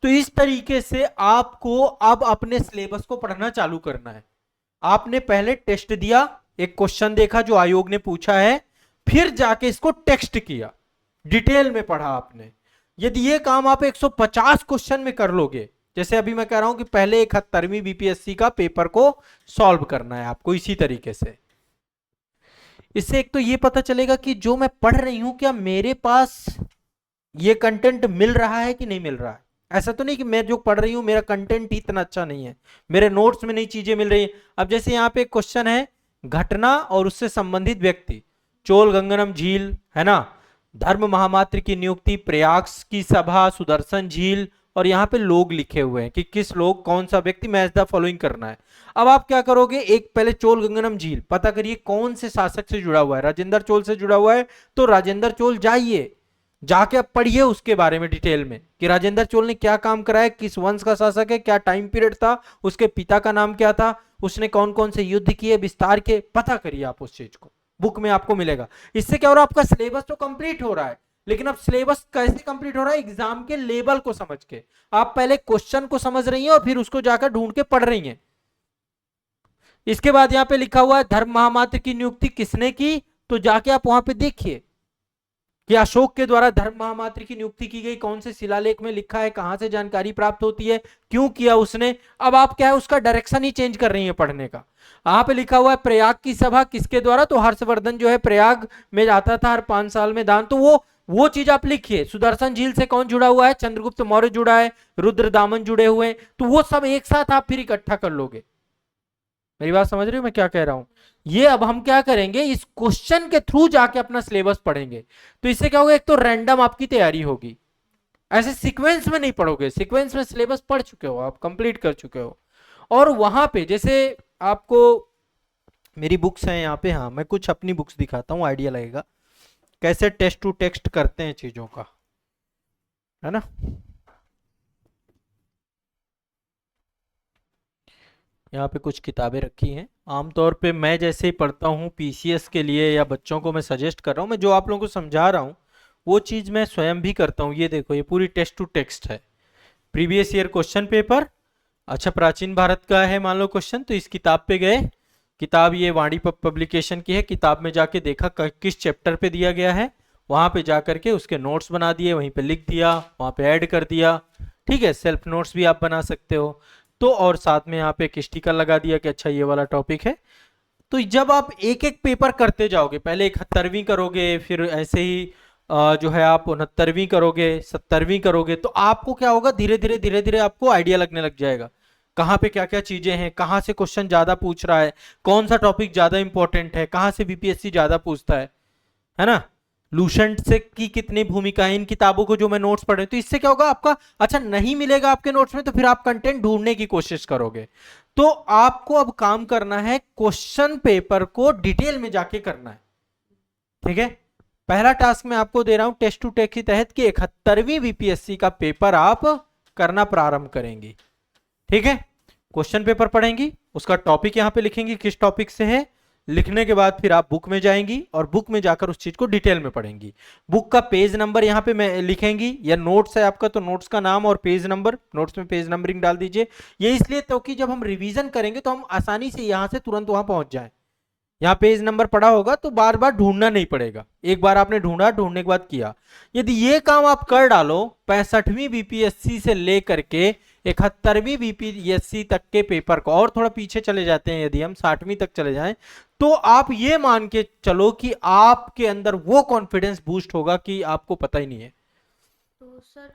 [SPEAKER 1] तो इस तरीके से आपको अब अपने सिलेबस को पढ़ना चालू करना है। आपने पहले टेस्ट दिया, एक क्वेश्चन देखा जो आयोग ने पूछा है, फिर जाके इसको टेक्स्ट किया, डिटेल में पढ़ा आपने। यदि ये काम आप 150 क्वेश्चन में कर लोगे, जैसे अभी मैं कह रहा हूं कि पहले 71वीं बीपीएससी का पेपर को सॉल्व करना है आपको इसी तरीके से, इससे एक तो ये पता चलेगा कि जो मैं पढ़ रही हूं क्या मेरे पास ये कंटेंट मिल रहा है कि नहीं मिल रहा है। ऐसा तो नहीं कि मैं जो पढ़ रही हूं मेरा कंटेंट ही इतना अच्छा नहीं है, मेरे नोट्स में नई चीजें मिल रही है। अब जैसे यहाँ पे एक क्वेश्चन है, घटना और उससे संबंधित व्यक्ति, चोल गंगनम झील है ना, धर्म महामात्र की नियुक्ति, प्रयाग की सभा, सुदर्शन झील, और यहाँ पे लोग लिखे हुए हैं कि किस लोग, कौन सा व्यक्ति, मैच द फॉलोइंग करना है। अब आप क्या करोगे, एक पहले चोल गंगनम झील पता करिए कौन से शासक से जुड़ा हुआ है। राजेंद्र चोल से जुड़ा हुआ है तो राजेंद्र चोल जाइए, जाके अब पढ़िए उसके बारे में डिटेल में कि राजेंद्र चोल ने क्या काम कराया, किस वंश का शासक है, क्या टाइम पीरियड था, उसके पिता का नाम क्या था, उसने कौन कौन से युद्ध किए, विस्तार के, पता करिए आप उस चीज को, बुक में आपको मिलेगा। इससे क्या हो रहा है, आपका सिलेबस तो कंप्लीट हो रहा है, लेकिन अब सिलेबस कैसे कंप्लीट हो रहा है, एग्जाम के लेवल को समझ के। आप पहले क्वेश्चन को समझ रही हैं और फिर उसको जाकर ढूंढ के पढ़ रही हैं। इसके बाद यहाँ पे लिखा हुआ है धर्म महामात्र की नियुक्ति किसने की, तो जाके आप वहां पे देखिए कि अशोक के द्वारा धर्म महामात्र की नियुक्ति की गई, कौन से शिलालेख में लिखा है, कहां से जानकारी प्राप्त होती है, क्यों किया उसने। अब आप क्या है उसका डायरेक्शन ही चेंज कर रही है पढ़ने का। यहाँ पे लिखा हुआ है प्रयाग की सभा किसके द्वारा, तो हर्षवर्धन जो है प्रयाग में जाता था हर 5 साल में दान, तो वो चीज आप लिखिए। सुदर्शन झील से कौन जुड़ा हुआ है, चंद्रगुप्त मौर्य जुड़ा है, रुद्र दामन जुड़े हुए हैं, तो वो सब एक साथ आप फिर इकट्ठा कर लोगे। मेरी बात समझ रही हो मैं क्या कह रहा हूं। ये अब हम क्या करेंगे, इस क्वेश्चन के थ्रू जाके अपना सिलेबस पढ़ेंगे। तो इससे क्या होगा, एक तो रैंडम आपकी तैयारी होगी, ऐसे सीक्वेंस में नहीं पढ़ोगे, सीक्वेंस में सिलेबस पढ़ चुके हो आप, कंप्लीट कर चुके हो। और वहां पे जैसे आपको मेरी बुक्स हैं यहाँ पे, हाँ मैं कुछ अपनी बुक्स दिखाता हूँ, आइडिया लगेगा कैसे टेस्ट टू टेक्स्ट करते हैं चीजों का, है ना। यहाँ पे कुछ किताबें रखी हैं, आमतौर पे मैं जैसे ही पढ़ता हूँ पीसीएस के लिए या बच्चों को मैं सजेस्ट कर रहा हूँ, मैं जो आप लोगों को समझा रहा हूँ वो चीज़ मैं स्वयं भी करता हूँ। ये देखो ये पूरी टेस्ट टू टेक्स्ट है, प्रीवियस ईयर क्वेश्चन पेपर। अच्छा प्राचीन भारत का है मान लो क्वेश्चन, तो इस किताब पे गए, किताब ये वाणी पब्लिकेशन की है, किताब में जाके देखा किस चैप्टर पे दिया गया है, वहां पे जा करके उसके नोट्स बना दिए, वहीं पे लिख दिया, वहां पे ऐड कर दिया। ठीक है, सेल्फ नोट्स भी आप बना सकते हो। तो और साथ में यहाँ पे एक स्टिकर लगा दिया कि अच्छा ये वाला टॉपिक है। तो जब आप एक एक पेपर करते जाओगे, पहले 71वीं करोगे, फिर ऐसे ही जो है आप 69वीं करोगे, 70वीं करोगे, तो आपको क्या होगा, धीरे धीरे आपको आइडिया लगने लग जाएगा कहाँ पे क्या क्या चीजें हैं, कहाँ से क्वेश्चन ज्यादा पूछ रहा है, कौन सा टॉपिक ज्यादा इंपॉर्टेंट है, कहाँ से बीपीएससी ज्यादा पूछता है ना। लूसेंट से की कितनी भूमिका है, इन किताबों को जो मैं नोट्स पढ़ रहा हूं, तो इससे क्या होगा, आपका अच्छा नहीं मिलेगा आपके नोट्स में, तो फिर आप कंटेंट ढूंढने की कोशिश करोगे। तो आपको अब काम करना है, क्वेश्चन पेपर को डिटेल में जाके करना है। ठीक है, पहला टास्क मैं आपको दे रहा हूं टेस्ट टू टेक के तहत कि 71वीं बीपीएससी का पेपर आप करना प्रारंभ करेंगी। ठीक है, क्वेश्चन पेपर पढ़ेंगी, उसका टॉपिक यहां पे लिखेंगी किस टॉपिक से है, लिखने के बाद फिर आप बुक में जाएंगी और बुक में जाकर उस चीज को डिटेल में पढ़ेंगी। बुक का पेज नंबर यहाँ पे मैं लिखेंगी, या नोट्स है आपका तो नोट्स का नाम और पेज नंबर, नोट्स में पेज नंबरिंग डाल दीजिए। ये इसलिए तो कि जब हम रिवीजन करेंगे तो हम आसानी से यहाँ से तुरंत वहां पहुंच जाए। यहाँ पेज नंबर पड़ा होगा तो बार बार ढूंढना नहीं पड़ेगा, एक बार आपने ढूंढा, ढूंढने के बाद किया। यदि ये काम आप कर डालो 65वीं बीपीएससी से लेकर के 71वीं बीपीएससी तक के पेपर को, और थोड़ा पीछे चले जाते हैं यदि हम 60वीं तक चले जाएं, तो आप ये मान के चलो कि आपके अंदर वो कॉन्फिडेंस बूस्ट होगा कि आपको पता ही नहीं है।
[SPEAKER 2] तो सर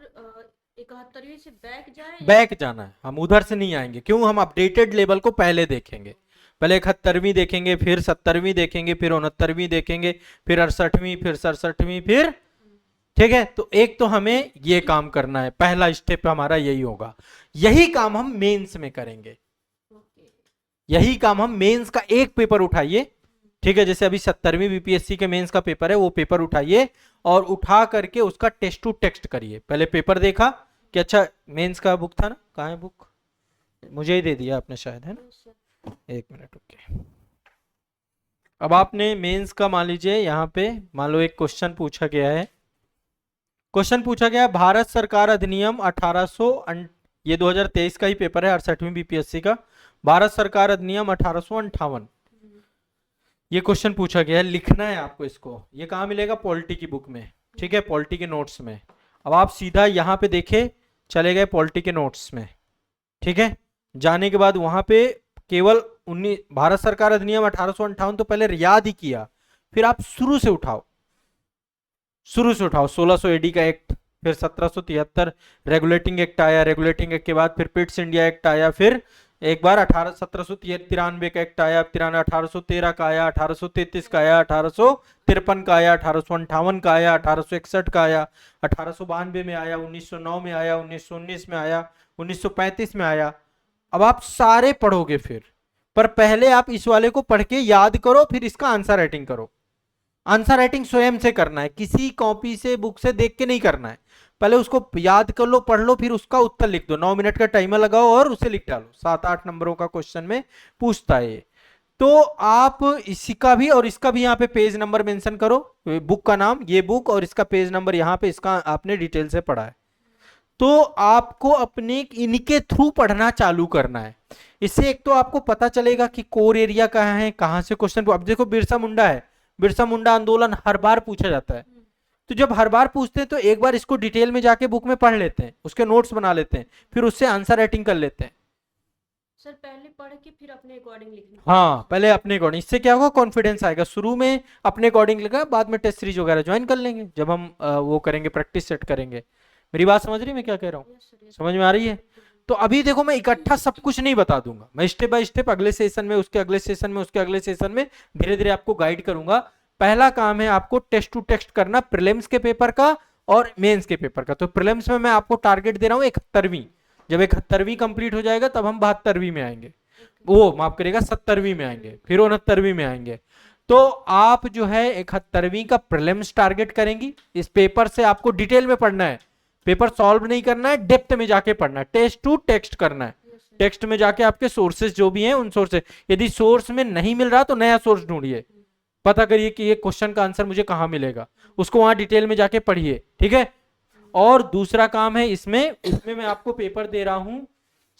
[SPEAKER 2] 71वीं से बैक जाए,
[SPEAKER 1] बैक जाना है, हम उधर से नहीं आएंगे। क्यों, हम अपडेटेड लेवल को पहले देखेंगे। पहले 71वीं देखेंगे, फिर 70वीं देखेंगे, फिर 69वीं देखेंगे, फिर 68वीं, फिर 67वीं, फिर। ठीक है, तो एक तो हमें ये काम करना है, पहला स्टेप हमारा यही होगा। यही काम हम मेंस में करेंगे, यही काम हम मेंस का एक पेपर उठाइए। ठीक है, जैसे अभी 70वीं बीपीएससी के मेंस का पेपर है, वो पेपर उठाइए और उठा करके उसका टेस्ट टू टेक्स्ट करिए। पहले पेपर देखा कि अच्छा मेंस का बुक था ना, कहाँ है बुक, मुझे ही दे दिया आपने शायद, है ना, एक मिनट ओके। अब आपने मेंस का मान लीजिए यहाँ पे, मान लो एक क्वेश्चन पूछा गया है, क्वेश्चन पूछा गया है भारत सरकार अधिनियम 1800, ये 2023 का ही पेपर है 68वीं बीपीएससी का, भारत सरकार अधिनियम 1858, ये क्वेश्चन पूछा गया है, लिखना है आपको इसको। ये कहाँ मिलेगा, पॉलिटी की बुक में। ठीक है, पॉलिटी के नोट्स में। अब आप सीधा यहाँ पे देखे चले गए पॉलिटी के नोट्स में। ठीक है, जाने के बाद वहां पे केवल 19 भारत सरकार अधिनियम 1858 तो पहले याद ही किया, फिर आप शुरू से उठाओ, शुरू से उठाओ। 1600 एडी का एक्ट, फिर 1773 रेगुलेटिंग एक्ट आया, रेगुलेटिंग एक्ट के बाद फिर पिट्स इंडिया एक्ट आया, फिर एक बार 1793 का एक्ट आया, 1813 का आया, 1833 का आया, 1853 का आया, 1858 का आया, 1861 का आया, 1892 में आया, 1909 में आया, 1919 में आया, 1935 में आया। अब आप सारे पढ़ोगे फिर, पर पहले आप इस वाले को पढ़ के याद करो, फिर इसका आंसर राइटिंग करो। आंसर राइटिंग स्वयं से करना है, किसी कॉपी से बुक से देख के नहीं करना है। पहले उसको याद कर लो, पढ़ लो, फिर उसका उत्तर लिख दो। 9 मिनट का टाइमर लगाओ और उसे लिख डालो। 7-8 नंबरों का क्वेश्चन में पूछता है। तो आप इसका भी और इसका भी यहाँ पे पेज नंबर मेंशन करो, बुक का नाम, ये बुक, और इसका पेज नंबर यहाँ पे, इसका आपने डिटेल से पढ़ा है। तो आपको अपने इनके थ्रू पढ़ना चालू करना है। इससे एक तो आपको पता चलेगा कि कोर एरिया कहाँ है, कहाँ से क्वेश्चन। अब देखो बिरसा मुंडा है, बिरसा मुंडा आंदोलन हर बार पूछा जाता है, तो जब हर बार पूछते हैं तो एक बार इसको डिटेल में जाके बुक में पढ़ लेते हैं, उसके नोट्स बना लेते हैं, फिर उससे आंसर राइटिंग कर लेते हैं।
[SPEAKER 2] सर पहले पढ़ के फिर अपने अकॉर्डिंग लिखना।
[SPEAKER 1] हाँ, पहले अपने अकॉर्डिंग, इससे क्या होगा, कॉन्फिडेंस आएगा। शुरू में अपने अकॉर्डिंग लिखा, बाद में टेस्ट सीरीज वगैरह ज्वाइन कर लेंगे जब हम वो करेंगे, प्रैक्टिस सेट करेंगे। मेरी बात समझ रही है मैं क्या कह रहा हूँ, समझ में आ रही है। तो अभी देखो मैं इकट्ठा सब कुछ नहीं बता दूंगा, मैं स्टेप बाय स्टेप अगले सेशन में, उसके अगले सेशन में, उसके अगले सेशन में धीरे धीरे आपको गाइड करूंगा। पहला काम है आपको टेस्ट टू टेक्स्ट करना, प्रीलिम्स के पेपर का और मेंस के पेपर का। तो प्रीलिम्स में मैं आपको टारगेट दे रहा हूँ 71वीं, जब 71वीं कंप्लीट हो जाएगा तब हम 72वीं में आएंगे, वो माफ करेगा 70वीं में आएंगे, फिर 69वीं में आएंगे। तो आप जो है 71वीं का प्रीलिम्स टारगेट करेंगी। इस पेपर से आपको डिटेल में पढ़ना है, पेपर सॉल्व नहीं करना है, डेप्थ में जाके पढ़ना है, टेस्ट टू टेक्स्ट करना है। टेक्स्ट में जाके आपके सोर्सेज जो भी हैं उन सोर्सेज, यदि सोर्स में नहीं मिल रहा तो नया सोर्स ढूंढिए, पता करिए कि ये क्वेश्चन का आंसर मुझे कहां मिलेगा, उसको वहां डिटेल में जाके पढ़िए। ठीक है, और दूसरा काम है इसमें मैं आपको पेपर दे रहा हूं,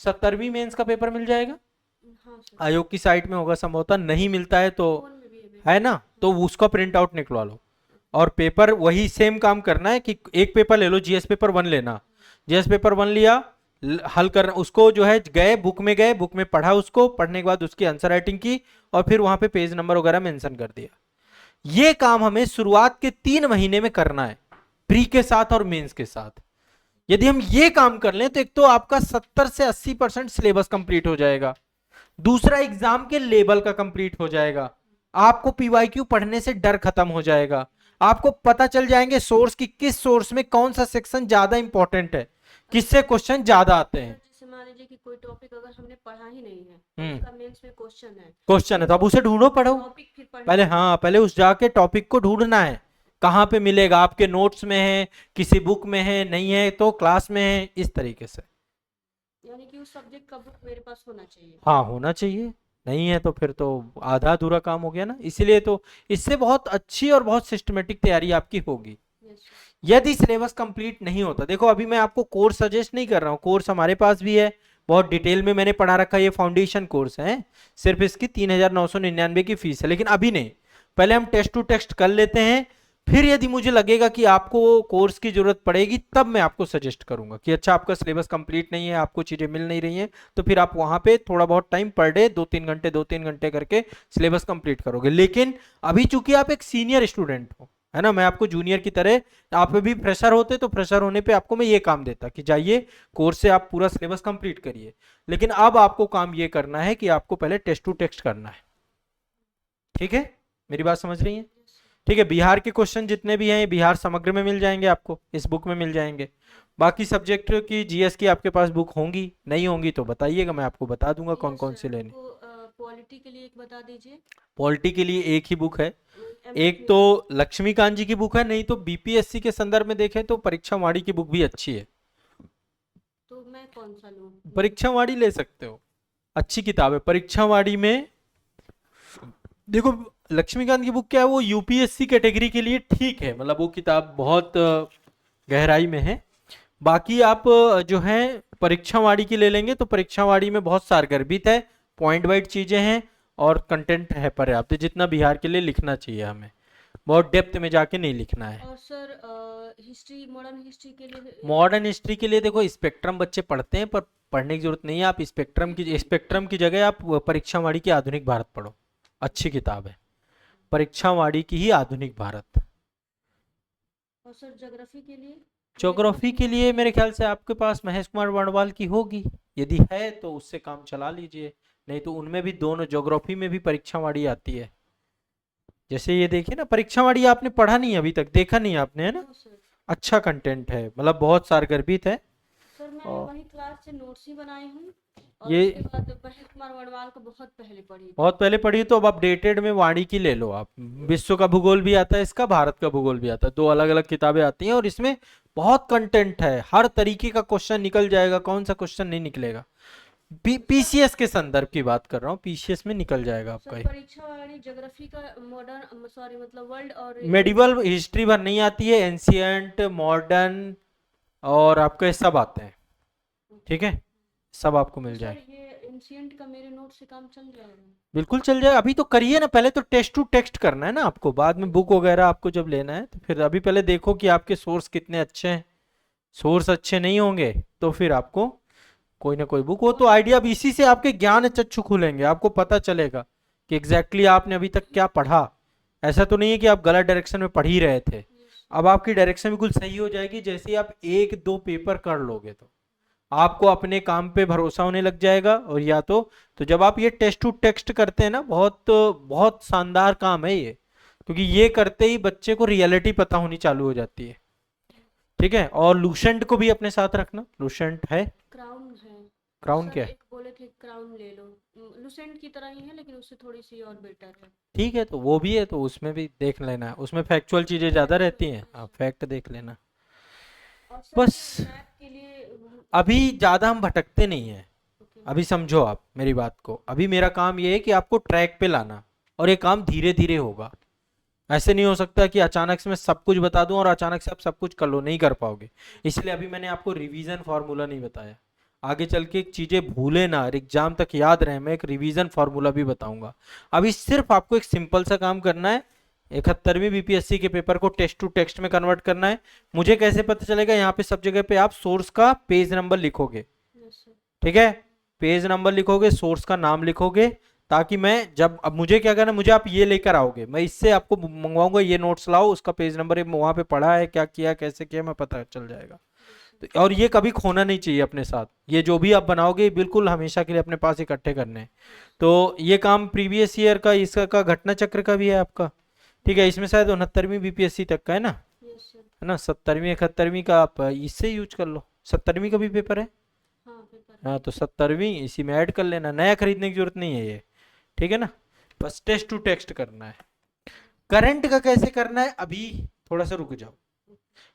[SPEAKER 1] 70वीं मेंस का पेपर मिल जाएगा।
[SPEAKER 2] हाँ सर,
[SPEAKER 1] आयोग की साइट में होगा संभवतः, नहीं मिलता है तो
[SPEAKER 2] फोन में भी है।
[SPEAKER 1] है ना, तो उसका प्रिंट आउट निकलवा लो, और पेपर वही सेम काम करना है कि एक पेपर ले लो, जीएस पेपर 1 लेना, जीएस पेपर 1 लिया, हल करना उसको, जो है गए बुक में पढ़ा, उसको पढ़ने के बाद उसकी आंसर राइटिंग की और फिर वहां पे पेज नंबर वगैरह मेंशन कर दिया। ये काम हमें शुरुआत के 3 महीने में करना है, प्री के साथ और मेंस के साथ। यदि हम ये काम कर लें तो एक तो आपका 70 से 80% सिलेबस कंप्लीट हो जाएगा, दूसरा एग्जाम के लेवल का कंप्लीट हो जाएगा, आपको पीवाईक्यू पढ़ने से डर खत्म हो जाएगा, आपको पता चल जाएंगे सोर्स की किस सोर्स में कौन सा सेक्शन ज्यादा इंपॉर्टेंट है, किससे क्वेश्चन ज्यादा आते हैं।
[SPEAKER 2] जैसे मान लीजिए कि कोई टॉपिक अगर हमने पढ़ा ही नहीं है, उसका मेंस में
[SPEAKER 1] क्वेश्चन है तो अब उसे ढूंढो, पढ़ो
[SPEAKER 2] टॉपिक फिर
[SPEAKER 1] पहले, हाँ पहले उस जाके टॉपिक को ढूंढना है, कहाँ पे मिलेगा, आपके नोट्स में है, किसी बुक में है, नहीं है तो क्लास में है, इस तरीके से।
[SPEAKER 2] यानी कि उस सब्जेक्ट का बुक मेरे पास होना चाहिए।
[SPEAKER 1] हाँ होना चाहिए, नहीं है तो फिर तो आधा अधूरा काम हो गया ना, इसीलिए तो इससे बहुत अच्छी और बहुत सिस्टमेटिक तैयारी आपकी होगी। यदि सिलेबस कंप्लीट नहीं होता, देखो अभी मैं आपको कोर्स सजेस्ट नहीं कर रहा हूँ, कोर्स हमारे पास भी है, बहुत डिटेल में मैंने पढ़ा रखा है, ये फाउंडेशन कोर्स है, सिर्फ इसकी 3,999 की फीस है, लेकिन अभी नहीं, पहले हम टेस्ट टू टेस्ट कर लेते हैं, फिर यदि मुझे लगेगा कि आपको कोर्स की जरूरत पड़ेगी तब मैं आपको सजेस्ट करूंगा कि अच्छा आपका सिलेबस कंप्लीट नहीं है, आपको चीजें मिल नहीं रही हैं, तो फिर आप वहां पे थोड़ा बहुत टाइम पर डे 2-3 घंटे करके सिलेबस कंप्लीट करोगे। लेकिन अभी चूंकि आप एक सीनियर स्टूडेंट हो, है ना, मैं आपको जूनियर की तरह, आप भी फ्रेशर होते तो फ्रेशर होने पे आपको मैं ये काम देता कि जाइए कोर्स से आप पूरा सिलेबस कंप्लीट करिए, लेकिन अब आपको काम ये करना है कि आपको पहले टेस्ट टू टेस्ट करना है। ठीक है, मेरी बात समझ रही है? ठीक है, बिहार के क्वेश्चन जितने भी हैं ये बिहार समग्र में मिल जाएंगे, आपको इस बुक में मिल जाएंगे। बाकी सब्जेक्ट की जीएस की आपके पास बुक होंगी, नहीं होंगी तो बताइएगा, मैं आपको बता दूंगा कौन कौन से लेने।
[SPEAKER 2] पॉलिटी के लिए एक बता दीजिए।
[SPEAKER 1] पॉलिटी के लिए एक ही बुक है, एक तो लक्ष्मीकांत जी की बुक है, नहीं तो बीपीएससी के संदर्भ में देखें तो परीक्षा वाणी की बुक भी अच्छी है।
[SPEAKER 2] तो मैं कौन सा लूं?
[SPEAKER 1] परीक्षा वाणी ले सकते हो, अच्छी किताब है परीक्षा वाणी में। देखो लक्ष्मीकांत की बुक क्या है, वो यूपीएससी कैटेगरी के लिए ठीक है, मतलब वो किताब बहुत गहराई में है। बाकी आप जो है परीक्षा वाणी की ले लेंगे तो परीक्षा वाणी में बहुत सारगर्भित है, पॉइंट वाइज चीजें हैं और कंटेंट है पर्याप्त, जितना बिहार के लिए लिखना चाहिए हमें, बहुत डेप्थ में जाके नहीं लिखना है।
[SPEAKER 2] और सर हिस्ट्री, मॉडर्न हिस्ट्री के लिए?
[SPEAKER 1] मॉडर्न हिस्ट्री के लिए देखो स्पेक्ट्रम बच्चे पढ़ते हैं पर पढ़ने की जरूरत नहीं है, आप स्पेक्ट्रम की जगह आप परीक्षा वाणी की आधुनिक भारत पढ़ो, अच्छी किताब है परीक्षा वाणी की ही आधुनिक भारत।
[SPEAKER 2] और सर ज्योग्राफी के लिए?
[SPEAKER 1] ज्योग्राफी के लिए मेरे ख्याल से आपके पास महेश कुमार वर्णवाल की होगी, यदि है तो उससे काम चला लीजिए, नहीं तो उनमें भी दोनों, ज्योग्राफी में भी परीक्षा वाणी आती है। जैसे ये देखिए ना, परीक्षा वाणी आपने पढ़ा नहीं अभी तक, देखा नहीं आपने, है ना, अच्छा कंटेंट है, मतलब बहुत सारगर्भित है।
[SPEAKER 2] सर मैं वही क्लास से नोट्स ही बनाई हूँ और
[SPEAKER 1] ये
[SPEAKER 2] उसके बाद महेश कुमार वर्णवाल को बहुत पहले पढ़ी।
[SPEAKER 1] बहुत पहले पढ़ी तो अब अपडेटेड में वाणी की ले लो आप, विश्व का भूगोल भी आता है इसका, भारत का भूगोल भी आता है, दो अलग अलग किताबें आती हैं और इसमें बहुत कंटेंट है, हर तरीके का क्वेश्चन निकल जाएगा, कौन सा क्वेश्चन नहीं निकलेगा। पीसीएस के संदर्भ की बात कर रहा हूँ, पीसीएस में निकल जाएगा आपका।
[SPEAKER 2] परीक्षा वाली ज्योग्राफी का मॉडर्न, सॉरी मतलब वर्ल्ड और
[SPEAKER 1] मेडिवल हिस्ट्री भर नहीं आती है, एंशियंट, मॉडर्न और आपके सब आते हैं, ठीक है, सब आपको मिल जाए।
[SPEAKER 2] ये एंशियंट का मेरे नोट से काम चल जाएगा?
[SPEAKER 1] बिल्कुल चल जाएगा, अभी तो करिए ना, पहले तो टेस्ट टू टेस्ट करना है ना आपको, बाद में बुक वगैरह आपको जब लेना है तो फिर अभी पहले देखो कि आपके सोर्स कितने अच्छे हैं, सोर्स अच्छे नहीं होंगे तो फिर आपको कोई ना कोई बुक हो तो आइडिया, अब इसी से आपके ज्ञान चक्षु खुलेंगे, आपको पता चलेगा कि एग्जैक्टली आपने अभी तक क्या पढ़ा। ऐसा तो नहीं है कि आप गलत डायरेक्शन में पढ़ ही रहे थे, अब आपकी डायरेक्शन बिल्कुल सही हो जाएगी, जैसे ही आप 1-2 पेपर कर लोगे तो आपको अपने काम पे भरोसा होने लग जाएगा। और या तो जब आप ये टेस्ट टू टेस्ट करते हैं ना, बहुत बहुत शानदार काम है ये, क्योंकि ये करते ही बच्चे को रियलिटी पता होनी चालू हो जाती है। ठीक है, और लूसेंट को भी अपने साथ रखना, लूसेंट है,
[SPEAKER 2] क्राउन है।
[SPEAKER 1] क्राउन
[SPEAKER 2] सर
[SPEAKER 1] क्या है?
[SPEAKER 2] एक बोले थे क्राउन ले लो, लूसेंट की तरह ही है लेकिन उससे थोड़ी सी और बेटर है।
[SPEAKER 1] ठीक है, तो वो भी है, तो उसमें भी देख लेना है, उसमें फैक्चुअल चीजें ज्यादा रहती हैं, आप फैक्ट देख लेना।
[SPEAKER 2] और सर
[SPEAKER 1] बस
[SPEAKER 2] मैथ के लिए
[SPEAKER 1] अभी ज्यादा हम भटकते नहीं है, अभी समझो आप मेरी बात को, अभी मेरा काम ये है कि आपको ट्रैक पे लाना, और ये काम धीरे धीरे होगा, ऐसे नहीं हो सकता कि अचानक से मैं सब कुछ बता दूं और अचानक से आप सब कुछ कर लो, नहीं कर पाओगे। इसलिए अभी मैंने आपको रिवीजन फार्मूला नहीं बताया, आगे चल के चीजें भूले ना, एग्जाम तक याद रहे, मैं एक रिवीजन फार्मूला भी बताऊंगा। अभी सिर्फ आपको एक सिंपल सा काम करना है, 71वीं बीपीएससी के पेपर को टेक्स्ट टू टेक्स्ट में कन्वर्ट करना है। मुझे कैसे पता चलेगा? यहाँ पे सब जगह पे आप सोर्स का पेज नंबर लिखोगे,
[SPEAKER 2] यस सर।
[SPEAKER 1] ठीक है, पेज नंबर लिखोगे, सोर्स का नाम लिखोगे, ताकि मैं जब, अब मुझे क्या करना है, मुझे आप ये लेकर आओगे, मैं इससे आपको मंगवाऊंगा, ये नोट्स लाओ, उसका पेज नंबर वहां पे पढ़ा है, क्या किया, कैसे किया, मैं पता चल जाएगा। तो और ये कभी खोना नहीं चाहिए अपने साथ, ये जो भी आप बनाओगे बिल्कुल हमेशा के लिए अपने पास इकट्ठे करने हैं। तो ये काम प्रीवियस ईयर का, इसका का घटना चक्र का भी है आपका, ठीक है, इसमें शायद 69वीं बीपीएससी तक का है ना,
[SPEAKER 2] यस सर।
[SPEAKER 1] है ना, 70वीं 71वीं का आप इससे यूज कर लो, 70वीं का भी पेपर है,
[SPEAKER 2] हाँ पेपर।
[SPEAKER 1] हाँ, तो 70वीं इसी में ऐड कर लेना, नया खरीदने की जरूरत नहीं है ये, ठीक है ना, बस टेक्स्ट टू टेक्स्ट करना है। करंट का कैसे करना है, अभी थोड़ा सा रुक जाओ।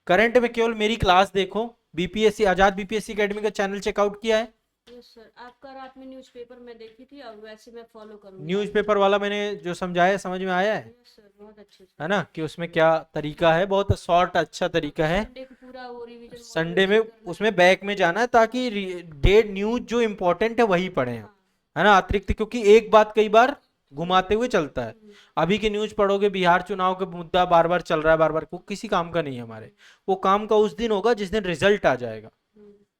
[SPEAKER 1] करंट में केवल मेरी क्लास देखो, बीपीएससी आजाद बीपीएससी एकेडमी का चैनल चेकआउट किया है,
[SPEAKER 2] यस सर, आपका रात में न्यूज़पेपर में देखी थी और वैसे मैं फॉलो करूंगा।
[SPEAKER 1] न्यूज़पेपर वाला मैंने जो समझाया समझ में आया है
[SPEAKER 2] यस सर, बहुत अच्छे से।
[SPEAKER 1] है ना, कि उसमें क्या तरीका है, बहुत शॉर्ट अच्छा तरीका है।
[SPEAKER 2] संडे को पूरा वो रिवीजन
[SPEAKER 1] संडे में उसमें बैक में जाना है, ताकि डेट न्यूज जो इम्पोर्टेंट है वही पढ़े, है ना, अतिरिक्त, क्योंकि एक बात कई बार घुमाते हुए चलता है। अभी के न्यूज पढ़ोगे, बिहार चुनाव का मुद्दा बार बार चल रहा है, बार बार, वो किसी काम का नहीं है हमारे, वो काम का उस दिन होगा जिस दिन रिजल्ट आ जाएगा।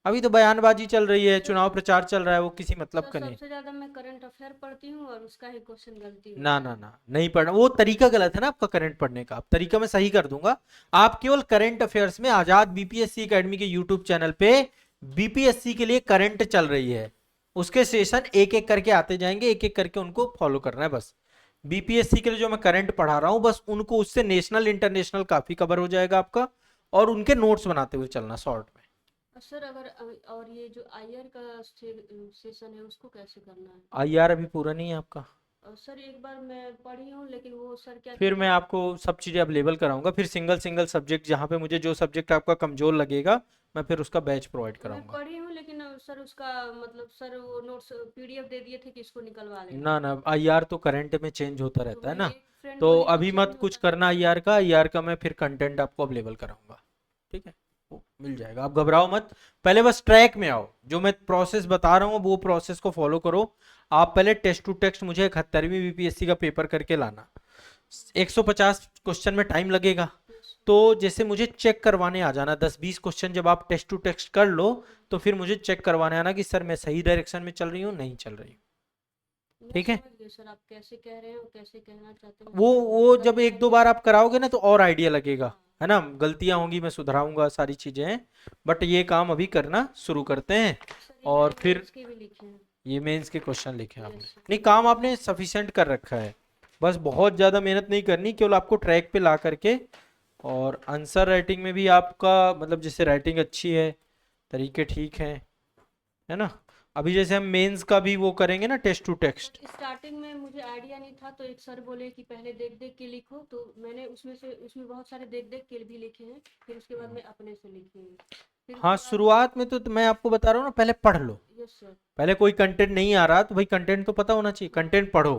[SPEAKER 1] अभी तो बयानबाजी चल रही है, चुनाव प्रचार चल रहा है, वो किसी मतलब का नहीं।
[SPEAKER 2] सबसे ज्यादा मैं करंट अफेयर पढ़ती हूँ और उसका ही क्वेश्चन गलती होता
[SPEAKER 1] ना
[SPEAKER 2] है।
[SPEAKER 1] ना ना, नहीं पढ़ना, वो तरीका गलत है ना आपका करंट पढ़ने का, आप तरीका मैं सही कर दूंगा। आप केवल करंट अफेयर्स में आजाद बीपीएससी एकेडमी के यूट्यूब चैनल पे बीपीएससी के लिए करंट चल रही है, उसके सेशन एक एक करके आते जाएंगे, एक एक करके उनको फॉलो करना है बस। बीपीएससी के लिए जो मैं करंट पढ़ा रहा हूँ, बस उनको, उससे नेशनल इंटरनेशनल काफी कवर हो जाएगा आपका, और उनके नोट्स बनाते हुए चलना शॉर्ट में।
[SPEAKER 2] सर अगर और ये जो आईआर का सेशन है उसको कैसे करना है?
[SPEAKER 1] आईआर अभी पूरा नहीं है आपका,
[SPEAKER 2] सर एक बार मैं पढ़ी हूँ लेकिन वो सर क्या
[SPEAKER 1] फिर
[SPEAKER 2] कहते
[SPEAKER 1] मैं
[SPEAKER 2] हैं।
[SPEAKER 1] आपको सब चीजें अवेलेबल कराऊंगा, फिर सिंगल सिंगल सब्जेक्ट, जहाँ पे मुझे जो सब्जेक्ट आपका कमजोर लगेगा, मैं फिर उसका बैच प्रोवाइड
[SPEAKER 2] मैं
[SPEAKER 1] कराऊंगा।
[SPEAKER 2] पढ़ी हूँ लेकिन सर उसका मतलब सर वो नोट्स पीडीएफ दे दिए थे कि इसको निकलवा लेना।
[SPEAKER 1] ना ना, आईआर तो करंट में चेंज होता
[SPEAKER 2] तो
[SPEAKER 1] रहता है
[SPEAKER 2] मेरी
[SPEAKER 1] ना,
[SPEAKER 2] एक फ्रेंड
[SPEAKER 1] तो
[SPEAKER 2] बोली कि
[SPEAKER 1] अभी मत
[SPEAKER 2] चेंज
[SPEAKER 1] कुछ
[SPEAKER 2] होता
[SPEAKER 1] करना आईआर का, आईआर का मैं फिर कंटेंट आपको अवेलेबल कराऊंगा, ठीक है, वो मिल जाएगा, आप घबराओ मत, पहले बस ट्रैक में आओ, जो मैं प्रोसेस बता रहा हूँ वो प्रोसेस को फॉलो करो। आप पहले टेक्स्ट टू टेक्स्ट मुझे 71वीं बीपीएससी का पेपर करके लाना, 150 क्वेश्चन में टाइम लगेगा, तो जैसे मुझे चेक करवाने आ जाना, 10-20 क्वेश्चन जब आप टेक्स्ट टू टेक्स्ट कर लो, तो फिर मुझे चेक करवाने आना कि सर मैं सही डायरेक्शन में चल रही हूँ, नहीं चल रही हूँ,
[SPEAKER 2] मैं
[SPEAKER 1] ठीक है।
[SPEAKER 2] समझ गई सर, आप कैसे कह रहे हैं और कैसे कहना चाहते हैं।
[SPEAKER 1] वो जब एक दो बार आप कराओगे ना तो और आइडिया लगेगा,
[SPEAKER 2] हाँ।
[SPEAKER 1] है ना, गलतियां होंगी मैं सुधराऊंगा, सारी चीजें हैं, बट ये काम अभी करना शुरू करते हैं।
[SPEAKER 2] सर ये
[SPEAKER 1] और
[SPEAKER 2] मैंने
[SPEAKER 1] फिर
[SPEAKER 2] मेंस के भी लिखे हैं।
[SPEAKER 1] ये मेंस के क्वेश्चन लिखे हैं आपने,
[SPEAKER 2] यस सर।
[SPEAKER 1] नहीं काम आपने सफिशिएंट कर रखा है, बस बहुत ज़्यादा मेहनत नहीं करनी, केवल आपको ट्रैक पे ला करके, और आंसर राइटिंग में भी आपका मतलब जैसे राइटिंग अच्छी है, तरीके ठीक हैं, है ना, अभी जैसे हम मेंस का भी वो करेंगे ना टेक्स्ट टू टेक्स्ट।
[SPEAKER 2] स्टार्टिंग में मुझे आइडिया नहीं था तो एक सर बोले कि पहले देख देख के लिखो, तो मैंने उसमें बहुत सारे देख देख के भी लिखे हैं, फिर उसके बाद मैं अपने से लिखी हूँ। फिर
[SPEAKER 1] हाँ,
[SPEAKER 2] उसके बाद
[SPEAKER 1] शुरुआत में तो मैं आपको बता रहा हूँ ना, पहले पढ़ लो,
[SPEAKER 2] यस सर।
[SPEAKER 1] पहले कोई कंटेंट नहीं आ रहा तो भाई कंटेंट तो पता होना चाहिए, कंटेंट पढ़ो,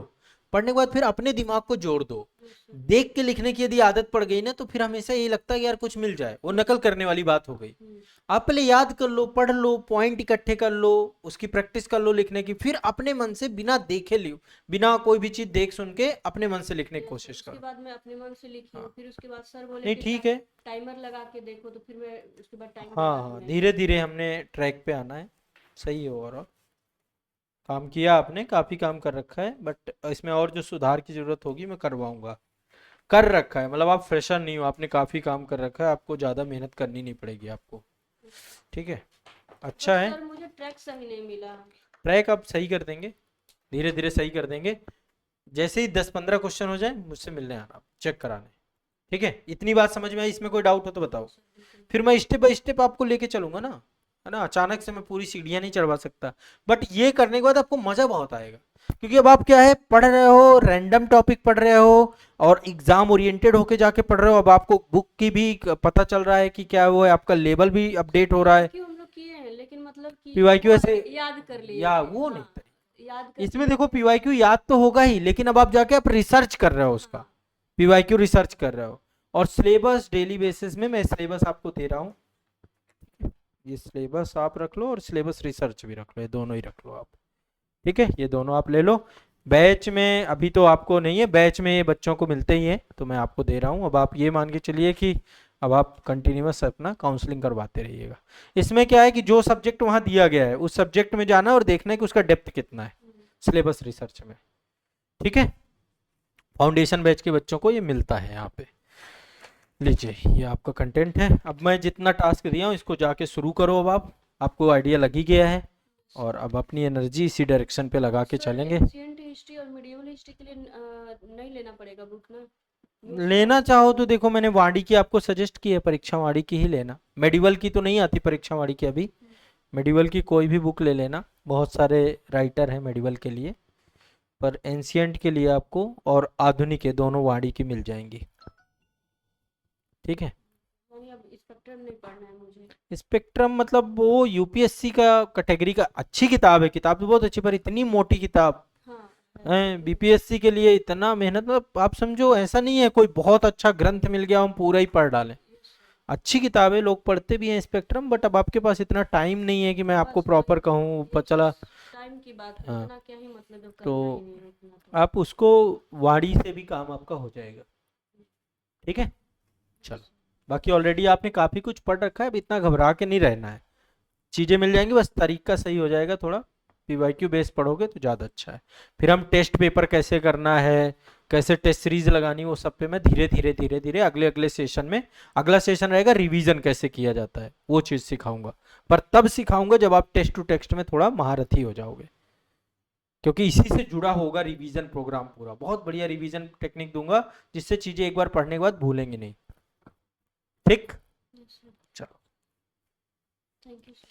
[SPEAKER 1] पढ़ने के बाद फिर अपने दिमाग को जोड़ दो,
[SPEAKER 2] यस सर।
[SPEAKER 1] देख के लिखने की यदि आदत पड़ गई ना तो फिर हमेशा यही लगता है कि यार कुछ मिल जाए, वो नकल करने वाली बात हो गई। आप पहले याद कर लो, पढ़ लो, पॉइंट इकट्ठे कर लो, उसकी प्रैक्टिस कर लो लिखने की, फिर अपने मन से बिना देखे लियो, बिना कोई भी चीज देख सुन के अपने मन से लिखने की
[SPEAKER 2] यस,
[SPEAKER 1] कोशिश
[SPEAKER 2] उसके
[SPEAKER 1] करो।
[SPEAKER 2] बाद मैं अपने मन से लिखी हूँ,
[SPEAKER 1] हाँ,
[SPEAKER 2] फिर उसके बाद सर बोले
[SPEAKER 1] नहीं
[SPEAKER 2] कि
[SPEAKER 1] ठीक है,
[SPEAKER 2] टाइमर लगा के देखो, तो फिर मैं उसके बाद टाइमर
[SPEAKER 1] हाँ
[SPEAKER 2] लगा के
[SPEAKER 1] हाँ,
[SPEAKER 2] मैं
[SPEAKER 1] धीरे धीरे हमने ट्रैक पे आना है, सही है, और काम किया आपने, काफी काम कर रखा है, बट इसमें और जो सुधार की जरूरत होगी मैं करवाऊंगा, कर रखा है, मतलब आप फ्रेशर नहीं हो, आपने काफी काम कर रखा है, आपको ज्यादा मेहनत करनी नहीं पड़ेगी आपको, ठीक है, अच्छा
[SPEAKER 2] बस
[SPEAKER 1] है।
[SPEAKER 2] सर मुझे ट्रैक सही नहीं मिला।
[SPEAKER 1] ट्रैक आप सही कर देंगे, धीरे धीरे सही कर देंगे, जैसे ही 10-15 क्वेश्चन हो जाए मुझसे मिलने आना, चेक कराने, ठीक है, इतनी बात समझ में आई, इसमें कोई डाउट हो तो बताओ, फिर मैं स्टेप बाय स्टेप आपको लेके चलूंगा ना, है ना, अचानक से मैं पूरी सीढ़ियां नहीं चढ़वा सकता, बट ये करने के बाद आपको मजा बहुत आएगा, क्योंकि अब आप क्या है, पढ़ रहे हो, रैंडम टॉपिक पढ़ रहे हो, और एग्जाम ओरिएंटेड होके जाके पढ़ रहे हो, अब आपको बुक की भी पता चल रहा है कि क्या वो है, आपका लेवल भी अपडेट हो रहा है।
[SPEAKER 2] क्यों हम लोग किए हैं लेकिन मतलब कि
[SPEAKER 1] पीवाईक्यू ऐसे
[SPEAKER 2] याद कर लिए
[SPEAKER 1] या
[SPEAKER 2] थे,
[SPEAKER 1] वो
[SPEAKER 2] हाँ,
[SPEAKER 1] नहीं,
[SPEAKER 2] याद कर
[SPEAKER 1] इसमें देखो पीवाईक्यू याद तो होगा ही, लेकिन अब आप जाके आप रिसर्च कर रहे हो उसका, पीवाईक्यू रिसर्च कर रहे हो, और सिलेबस डेली बेसिस में मैं सिलेबस आपको दे रहा हूँ, ये सिलेबस आप रख लो और सिलेबस रिसर्च भी रख लो, ये दोनों ही रख लो आप, ठीक है, ये दोनों आप ले लो। बैच में अभी तो आपको नहीं है, बैच में ये बच्चों को मिलते ही हैं, तो मैं आपको दे रहा हूँ। अब आप ये मान के चलिए कि अब आप कंटिन्यूअस अपना काउंसलिंग करवाते रहिएगा। इसमें क्या है कि जो सब्जेक्ट वहाँ दिया गया है उस सब्जेक्ट में जाना और देखना है कि उसका डेप्थ कितना है सिलेबस रिसर्च में। ठीक है, फाउंडेशन बैच के बच्चों को ये मिलता है यहाँ पे। लीजिए ये आपका कंटेंट है। अब मैं जितना टास्क दिया हूँ इसको जाके शुरू करो। अब आपको आइडिया लग ही गया है और अब अपनी एनर्जी इसी डायरेक्शन पे लगा के चलेंगे।
[SPEAKER 2] एंशिएंट हिस्ट्री और मिडिवल हिस्ट्री के लिए नहीं लेना पड़ेगा बुक ना?
[SPEAKER 1] लेना चाहो तो देखो, मैंने वाणी की आपको सजेस्ट की है, परीक्षा वाणी की ही लेना। मेडिवल की तो नहीं आती परीक्षा वाणी की अभी। मेडिवल की कोई भी बुक ले लेना, बहुत सारे राइटर हैं मेडिवल के लिए, पर एंशियंट के लिए आपको और आधुनिक है दोनों वाणी की मिल जाएंगी। ठीक है,
[SPEAKER 2] यानी अब स्पेक्ट्रम नहीं पढ़ना है मुझे।
[SPEAKER 1] स्पेक्ट्रम मतलब वो यूपीएससी का कैटेगरी का अच्छी किताब है, किताब तो बहुत अच्छी, पर इतनी मोटी किताब
[SPEAKER 2] हाँ
[SPEAKER 1] है बीपीएससी के लिए, इतना मेहनत, मतलब आप समझो ऐसा नहीं है कोई बहुत अच्छा ग्रंथ मिल गया हम पूरा ही पढ़ डालें। अच्छी किताब है, लोग पढ़ते भी हैं स्पेक्ट्रम, बट अब आपके पास इतना टाइम नहीं है कि मैं आपको
[SPEAKER 2] बस
[SPEAKER 1] प्रॉपर
[SPEAKER 2] वही
[SPEAKER 1] कहूँ
[SPEAKER 2] ये
[SPEAKER 1] चला।
[SPEAKER 2] टाइम की बात है,
[SPEAKER 1] हाँ,
[SPEAKER 2] इतना क्या ही मतलब जब
[SPEAKER 1] तो
[SPEAKER 2] करना ही नहीं है उतना तो।
[SPEAKER 1] आप उसको वाणी से भी काम आपका हो जाएगा। ठीक है, चलो। बाकी ऑलरेडी आपने काफ़ी कुछ पढ़ रखा है, अब इतना घबरा के नहीं रहना है, चीज़ें मिल जाएंगी, बस तरीका सही हो जाएगा थोड़ा। पीवाईक्यू बेस पढ़ोगे तो ज़्यादा अच्छा है। फिर हम टेस्ट पेपर कैसे करना है, कैसे टेस्ट सीरीज लगानी है, वो सब पे मैं धीरे धीरे धीरे धीरे अगले अगले सेशन में, अगला सेशन रहेगा रिवीजन कैसे किया जाता है, वो चीज़ सिखाऊंगा। पर तब सिखाऊंगा जब आप टेस्ट टू टेक्स्ट में थोड़ा महारथी हो जाओगे, क्योंकि इसी से जुड़ा होगा रिवीजन प्रोग्राम पूरा। बहुत बढ़िया रिवीजन टेक्निक दूंगा जिससे चीज़ें एक बार पढ़ने के बाद भूलेंगे नहीं। ठीक,
[SPEAKER 2] Yes, sir.
[SPEAKER 1] चलो।
[SPEAKER 2] Thank you, sir.